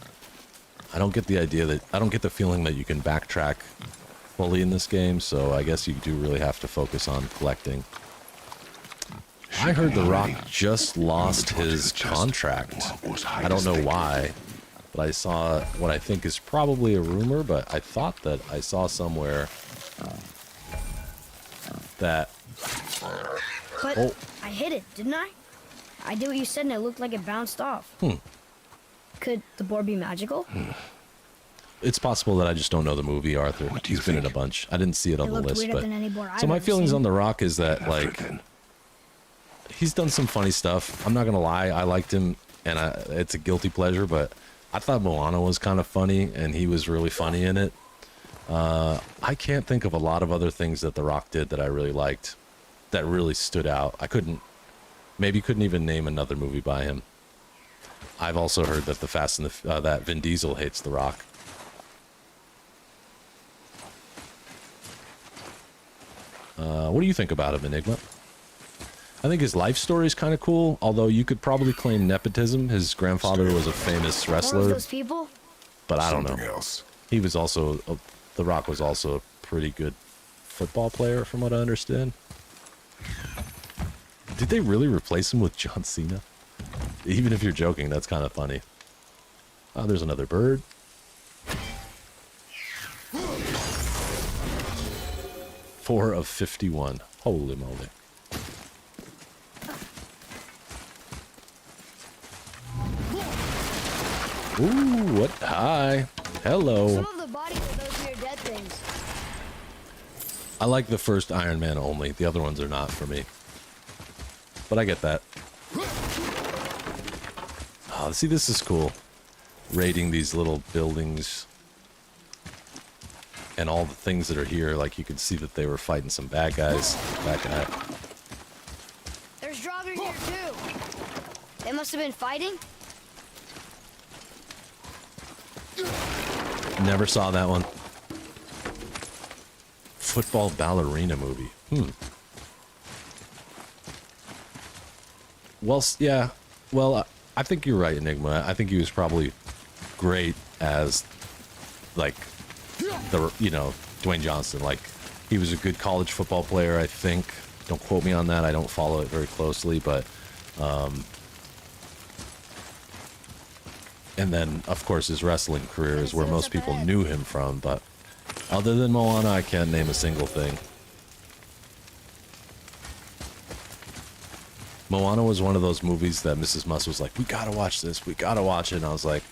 I don't get the feeling that you can backtrack fully in this game, so I guess you do really have to focus on collecting. I heard The Rock just lost his contract. I don't know why, but I saw what I think is probably a rumor, but I thought that I saw somewhere that... But Oh. I hit it, didn't I? I did what you said and it looked like it bounced off. Could the board be magical? It's possible that I just don't know the movie, Arthur. What do you He's been in a think? bunch. I didn't see it on It the looked list, weirder but... than any board I've So my ever feelings seen. on The Rock is that, After like... then. He's done some funny stuff. I'm not gonna lie, I liked him, and it's a guilty pleasure, but I thought Moana was kind of funny, and he was really funny in it. I can't think of a lot of other things that The Rock did that I really liked, that really stood out. I couldn't even name another movie by him. I've also heard that that Vin Diesel hates The Rock. What do you think about him, Enigma? I think his life story is kind of cool, although you could probably claim nepotism. His grandfather was a famous One of wrestler, those people? but I don't Something know. else. He was also, The Rock was also a pretty good football player, from what I understand. Did they really replace him with John Cena? Even if you're joking, that's kind of funny. Oh, there's another bird. Four of 51. Holy moly. Ooh, what? Hi. Hello. Some of the bodies of those weird dead things. I like the first Iron Man only. The other ones are not for me. But I get that. Oh, see, this is cool. Raiding these little buildings. And all the things that are here. Like, you could see that they were fighting some bad guys. Bad guy. There's Draugr here too. must have been fighting? Never saw that one. Football ballerina movie. Well, yeah. Well, I think you're right, Enigma. I think he was probably great as, like, Dwayne Johnson. Like, he was a good college football player, I think. Don't quote me on that. I don't follow it very closely, but, and then, of course, his wrestling career is where most people knew him from, but other than Moana, I can't name a single thing. Moana was one of those movies that Mrs. Musk was like, we gotta watch this, we gotta watch it, and I was like,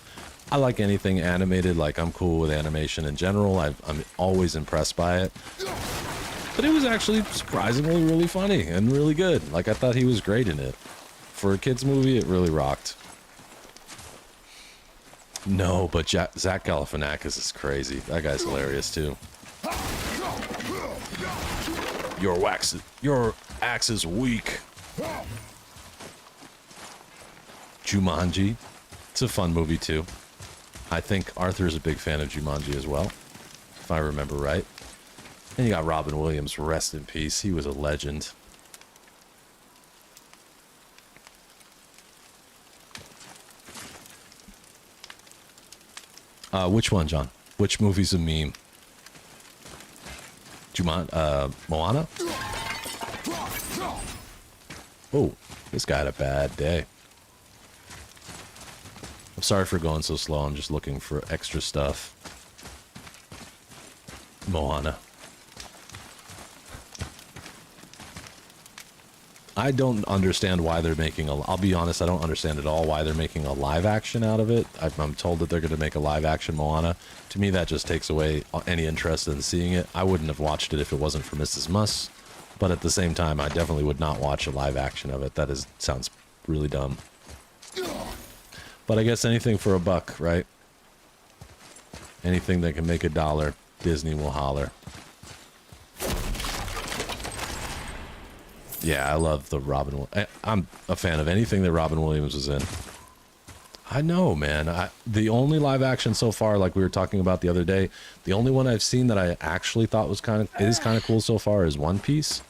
I like anything animated, like, I'm cool with animation in general, I'm always impressed by it. But it was actually surprisingly really funny and really good. Like, I thought he was great in it. For a kid's movie, it really rocked. No, but Zach Galifianakis is crazy. That guy's hilarious, too. Your axe is weak. Jumanji. It's a fun movie, too. I think Arthur's a big fan of Jumanji as well, if I remember right. And you got Robin Williams, rest in peace. He was a legend. Which one, John? Which movie's a meme? Moana? Oh, this guy had a bad day. I'm sorry for going so slow. I'm just looking for extra stuff. Moana. I don't understand why they're making I'll be honest, I don't understand at all why they're making a live action out of it. I'm told that they're going to make a live action Moana. To me, that just takes away any interest in seeing it. I wouldn't have watched it if it wasn't for Mrs. Musk. But at the same time, I definitely would not watch a live action of it. Sounds really dumb. But I guess anything for a buck, right? Anything that can make $1, Disney will holler. Yeah, I love the Robin. I'm a fan of anything that Robin Williams was in. I know, man. The only live action so far, like we were talking about the other day, the only one I've seen that I actually thought was kind of cool so far is One Piece,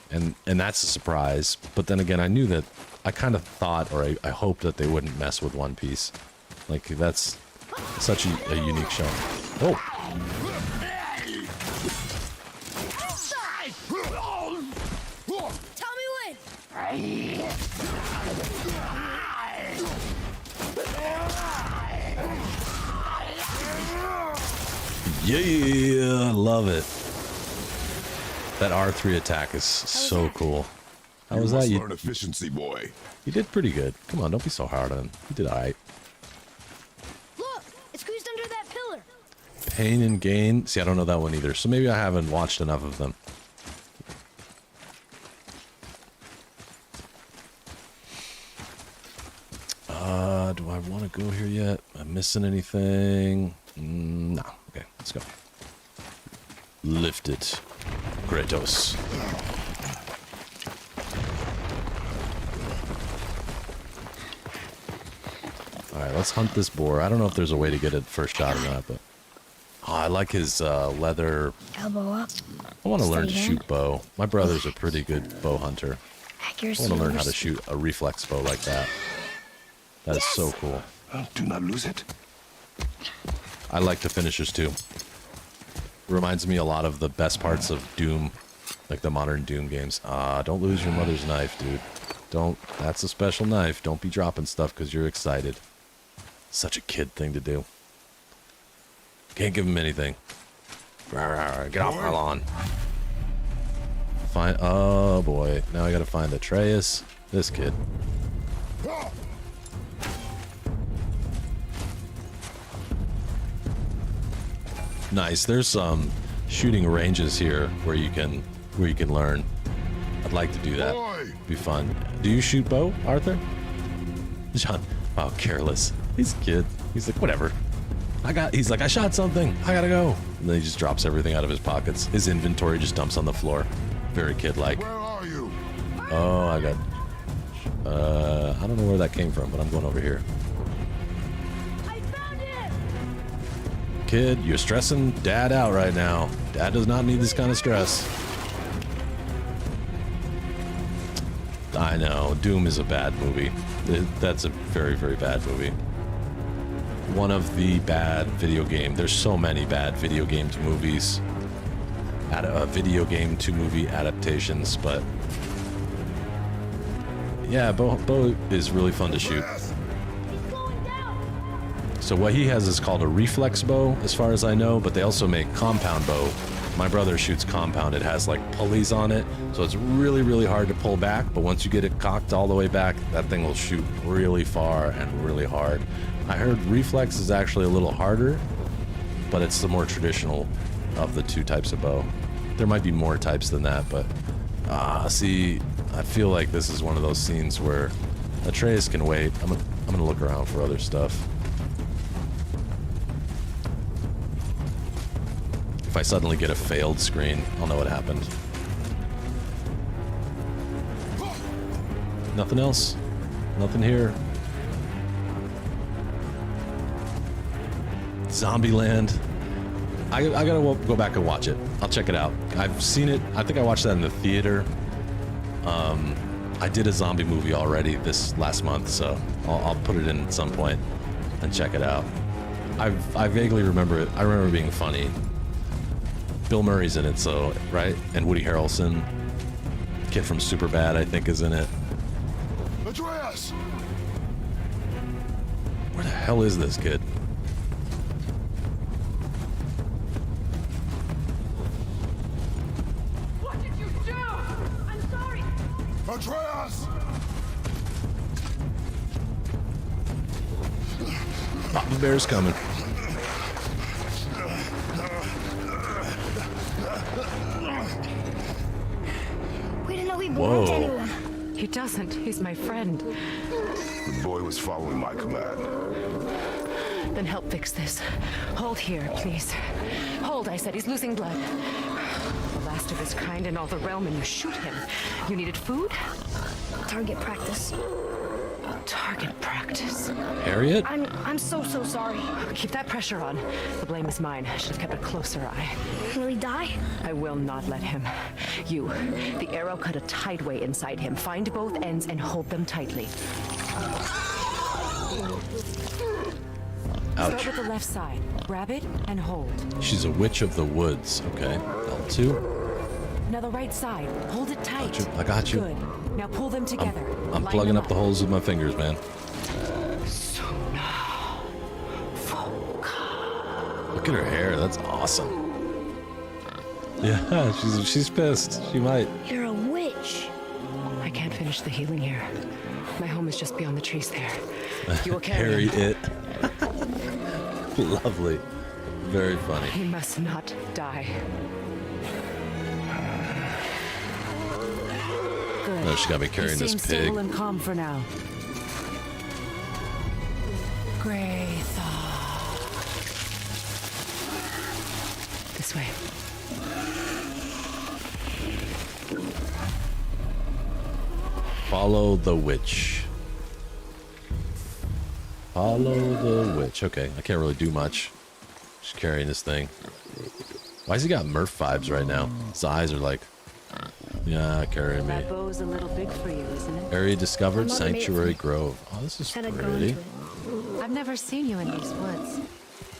and that's a surprise. But then again, I knew that. I kind of thought, or I hoped that they wouldn't mess with One Piece. Like, that's such a unique show. Oh. Tell me when. Yeah, I love it. That R3 attack is so cool. How was that? You learn efficiency, boy. You did pretty good. Come on, don't be so hard on him. You did all right. Look, it's squeezed under that pillar. Pain and Gain. See, I don't know that one either. So maybe I haven't watched enough of them. Do I want to go here yet? Am I missing anything? No. Okay, let's go. Lift it. Kratos. Alright, let's hunt this boar. I don't know if there's a way to get a first shot or not, but... Oh, I like his leather... Elbow up. I want to learn to Steady shoot bow. My brother's a pretty good bow hunter. I Accuracy. want to learn how to shoot a reflex bow like that. That is so cool. Do not lose it. I like the finishers too. Reminds me a lot of the best parts of Doom, like the modern Doom games. Don't lose your mother's knife, dude. Don't. That's a special knife. Don't be dropping stuff because you're excited. Such a kid thing to do. Can't give him anything. Get off my lawn. Find. Oh boy. Now I gotta find Atreus. This kid. Nice. There's some shooting ranges here where you can learn. I'd like to do that. Be fun. Do you shoot bow, Arthur? John. Oh, careless. He's a kid. He's like, whatever. He's like, I shot something. I gotta go. And then he just drops everything out of his pockets. His inventory just dumps on the floor. Very kid-like. Where are you? Oh, I got I don't know where that came from, but I'm going over here. I found it! Kid, you're stressing Dad out right now. Dad does not need this kind of stress. I know, Doom is a bad movie. That's a very, very bad movie. One of the bad video game. There's so many bad video game to movies. Video game to movie adaptations, but yeah, Bo is really fun to shoot. So what he has is called a reflex bow, as far as I know, but they also make compound bow. My brother shoots compound. It has like pulleys on it, so it's really, really hard to pull back, but once you get it cocked all the way back, that thing will shoot really far and really hard. I heard reflex is actually a little harder, but it's the more traditional of the two types of bow. There might be more types than that, but see, I feel like this is one of those scenes where Atreus can wait. I'm gonna look around for other stuff. If I suddenly get a failed screen, I'll know what happened. Nothing else? Nothing here? Zombieland. I gotta go back and watch it. I'll check it out. I've seen it. I think I watched that in the theater. I did a zombie movie already this last month, so I'll put it in at some point and check it out. I vaguely remember it. I remember it being funny. Bill Murray's in it, so right, and Woody Harrelson, kid from Superbad, I think, is in it. Atreus! Where the hell is this kid? What did you do? I'm sorry. Atreus! Papa Bear's coming. We didn't know he belonged to Whoa. anyone. He doesn't. He's my friend. The boy was following my command. Then help fix this. Hold here, please. Hold, I said. He's losing blood. The last of his kind in all the realm, and you shoot him. You needed food? Target practice. Target practice. Harriet? I'm so sorry. Keep that pressure on. The blame is mine. I should have kept a closer eye. Will he die? I will not let him. You, the arrow cut a tideway inside him. Find both ends and hold them tightly. Ouch. Start with the left side. Grab it and hold. She's a witch of the woods. Okay. L2. Now the right side. Hold it tight. I got you. Good. Now pull them together. I'm Line plugging them up the holes with my fingers, man. Look at her hair. That's awesome. Yeah, she's pissed. She might. You're a witch. I can't finish the healing here. My home is just beyond the trees there. You will carry Harry him. it. Lovely. Very funny. He must not die. Good. No, she got me He carrying this seems pig. stable and calm for now. Graytha. This way. Follow the witch. Follow the witch. Okay, I can't really do much. Just carrying this thing. Why's he got Murph vibes right now? His eyes are like, yeah, carry me. That bow's a little big for you, isn't it? Area discovered, My mother made it Sanctuary for me. Grove. Oh, this is Said I'd go pretty. into it. I've never seen you in these woods.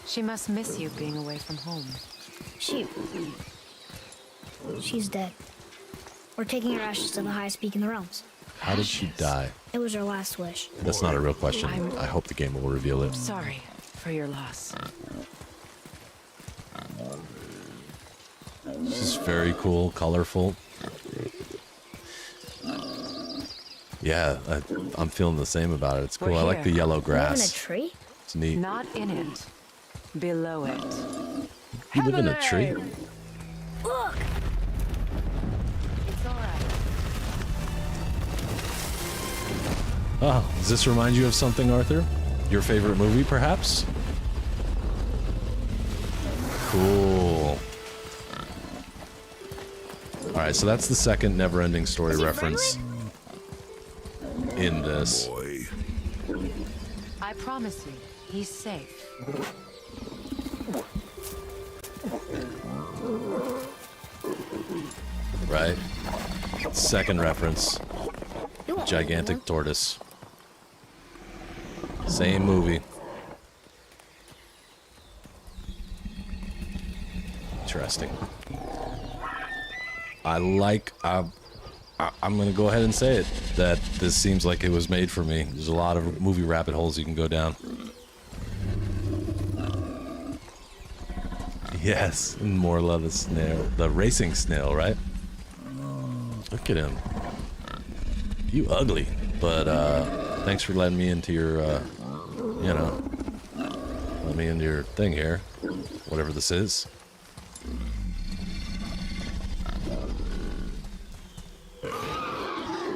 She must miss you being away from home. She's dead. We're taking her ashes to the highest peak in the realms. How did she die? It was her last wish. That's not a real question. I hope the game will reveal it. Sorry for your loss. This is very cool, colorful. Yeah, I'm feeling the same about it. It's cool. We're I like the here. yellow Live in a grass. tree? It's neat. Not in it. Below it. You live in a tree? Look! It's all right. Oh, does this remind you of something, Arthur? Your favorite movie, perhaps? Cool. All right, so that's the second Neverending Story Is he reference in this. Boy, I promise you, he's safe. Right? Second reference. You won't Gigantic leave tortoise. Same movie. Interesting. I'm gonna go ahead and say it, that this seems like it was made for me. There's a lot of movie rabbit holes you can go down. Yes, and more love the snail, the racing snail, right? Look at him. You ugly, but thanks for letting me into your, let me into your thing here, whatever this is.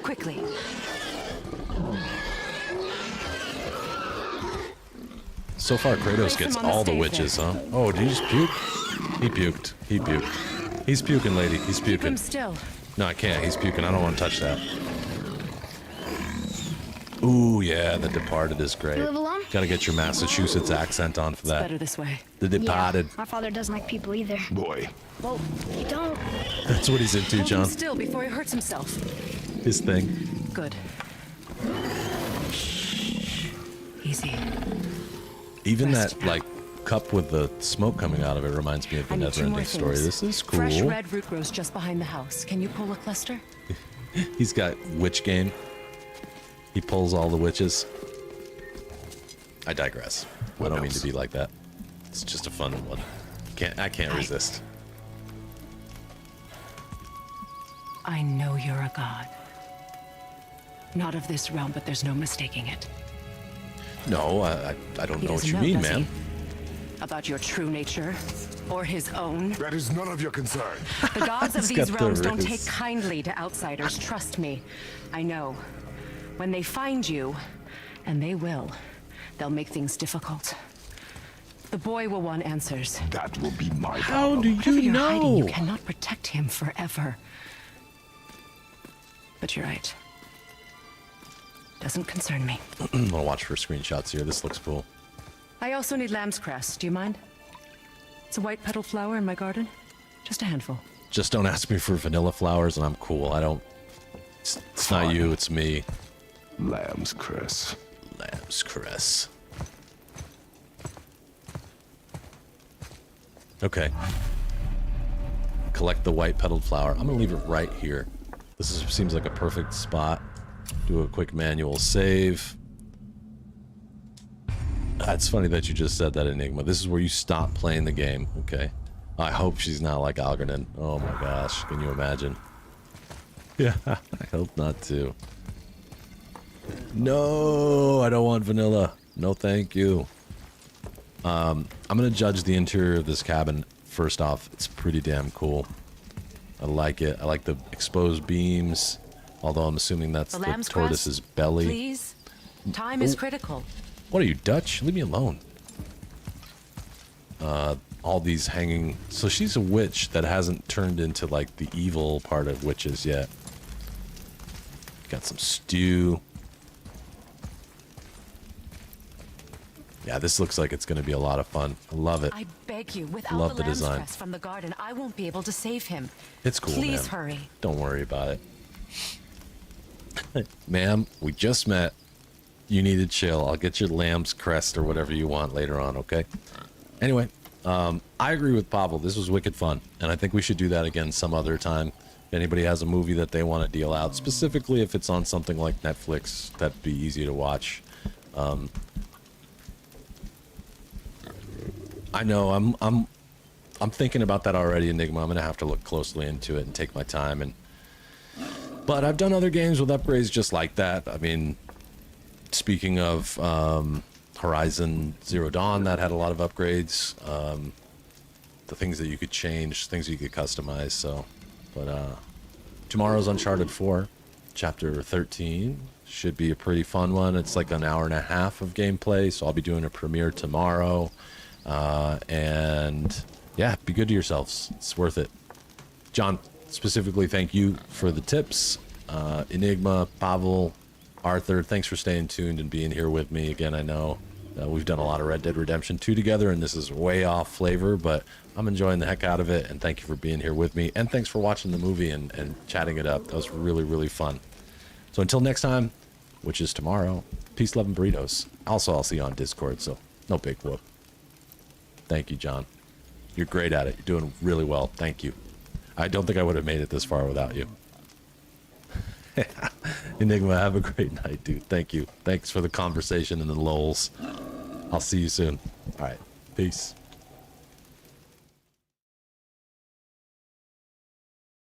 Quickly. So far, Kratos Place gets him on the all the stage witches, there. huh? Oh, did he just puke? He puked. He puked. He's puking, lady. He's Keep him puking. still. No, I can't. He's puking. I don't want to touch that. Ooh, yeah, The Departed is great. You live alone? Gotta get your Massachusetts accent on for that. Better this way. The Departed. My father doesn't like people either. boy. Well, you don't. That's what he's into, Hold him John. still before he hurts himself. His thing. Good. Easy. Even Rest. that, like, cup with the smoke coming out of it reminds me of the I need 2 more Neverending Story. things. This is cool. Fresh red root grows just behind the house. Can you pull a cluster? He's got witch game. He pulls all the witches. I digress. I don't mean to be like that. It's just a fun one. I can't resist. I know you're a god. Not of this realm, but there's no mistaking it. No, I don't He know what doesn't you know, mean, does he? ma'am. About your true nature, or his own. That is none of your concern. The gods of He's these got the realms don't riz. take kindly to outsiders, trust me. I know. When they find you, and they will, they'll make things difficult. The boy will want answers. That will be my How do Whatever you you're hiding, you know? cannot protect him forever. But you're right. Doesn't concern me. I'm gonna watch for screenshots here. This looks cool. I also need lamb's cress. Do you mind? It's a white petal flower in my garden. Just a handful. Just don't ask me for vanilla flowers, and I'm cool. I don't. It's not you. It's me. Lamb's cress. Lamb's cress. Okay. Collect the white petaled flower. I'm gonna leave it right here. Seems like a perfect spot. Do a quick manual save. It's funny that you just said that, Enigma. This is where you stop playing the game, okay? I hope she's not like Algernon. Oh my gosh, can you imagine? Yeah, I hope not too. No, I don't want vanilla. No, thank you. I'm gonna judge the interior of this cabin. First off, it's pretty damn cool. I like it. I like the exposed beams, although I'm assuming that's The the lamb's tortoise's crest, belly. Please? Time is critical. What are you, Dutch? Leave me alone. All these hanging... So she's a witch that hasn't turned into, like, the evil part of witches yet. Got some stew. Yeah, this looks like it's going to be a lot of fun. I love it. I beg you, without Love the the lamb's design. crest from the garden, I won't be able to save him. It's cool, Please ma'am. hurry. Don't worry about it. Ma'am, we just met. You need to chill. I'll get your lamb's crest or whatever you want later on, okay? Anyway, I agree with Pavel. This was wicked fun, and I think we should do that again some other time. If anybody has a movie that they want to deal out, specifically if it's on something like Netflix, that'd be easy to watch. I know I'm thinking about that already, Enigma. I'm gonna have to look closely into it and take my time. But I've done other games with upgrades just like that. I mean, speaking of Horizon Zero Dawn, that had a lot of upgrades. The things that you could change, things you could customize. So, but tomorrow's Uncharted 4, Chapter 13. Should be a pretty fun one. It's like an hour and a half of gameplay, so I'll be doing a premiere tomorrow. And yeah, be good to yourselves. It's worth it. John, specifically, thank you for the tips. Enigma, Pavel, Arthur, thanks for staying tuned and being here with me. Again, I know we've done a lot of Red Dead Redemption 2 together, and this is way off flavor, but I'm enjoying the heck out of it, and thank you for being here with me, and thanks for watching the movie and chatting it up. That was really, really fun. So until next time, which is tomorrow, peace, love, and burritos. Also, I'll see you on Discord, so no big whoop. Thank you, John. You're great at it. You're doing really well. Thank you. I don't think I would have made it this far without you. Enigma, have a great night, dude. Thank you. Thanks for the conversation and the lulz. I'll see you soon. All right. Peace.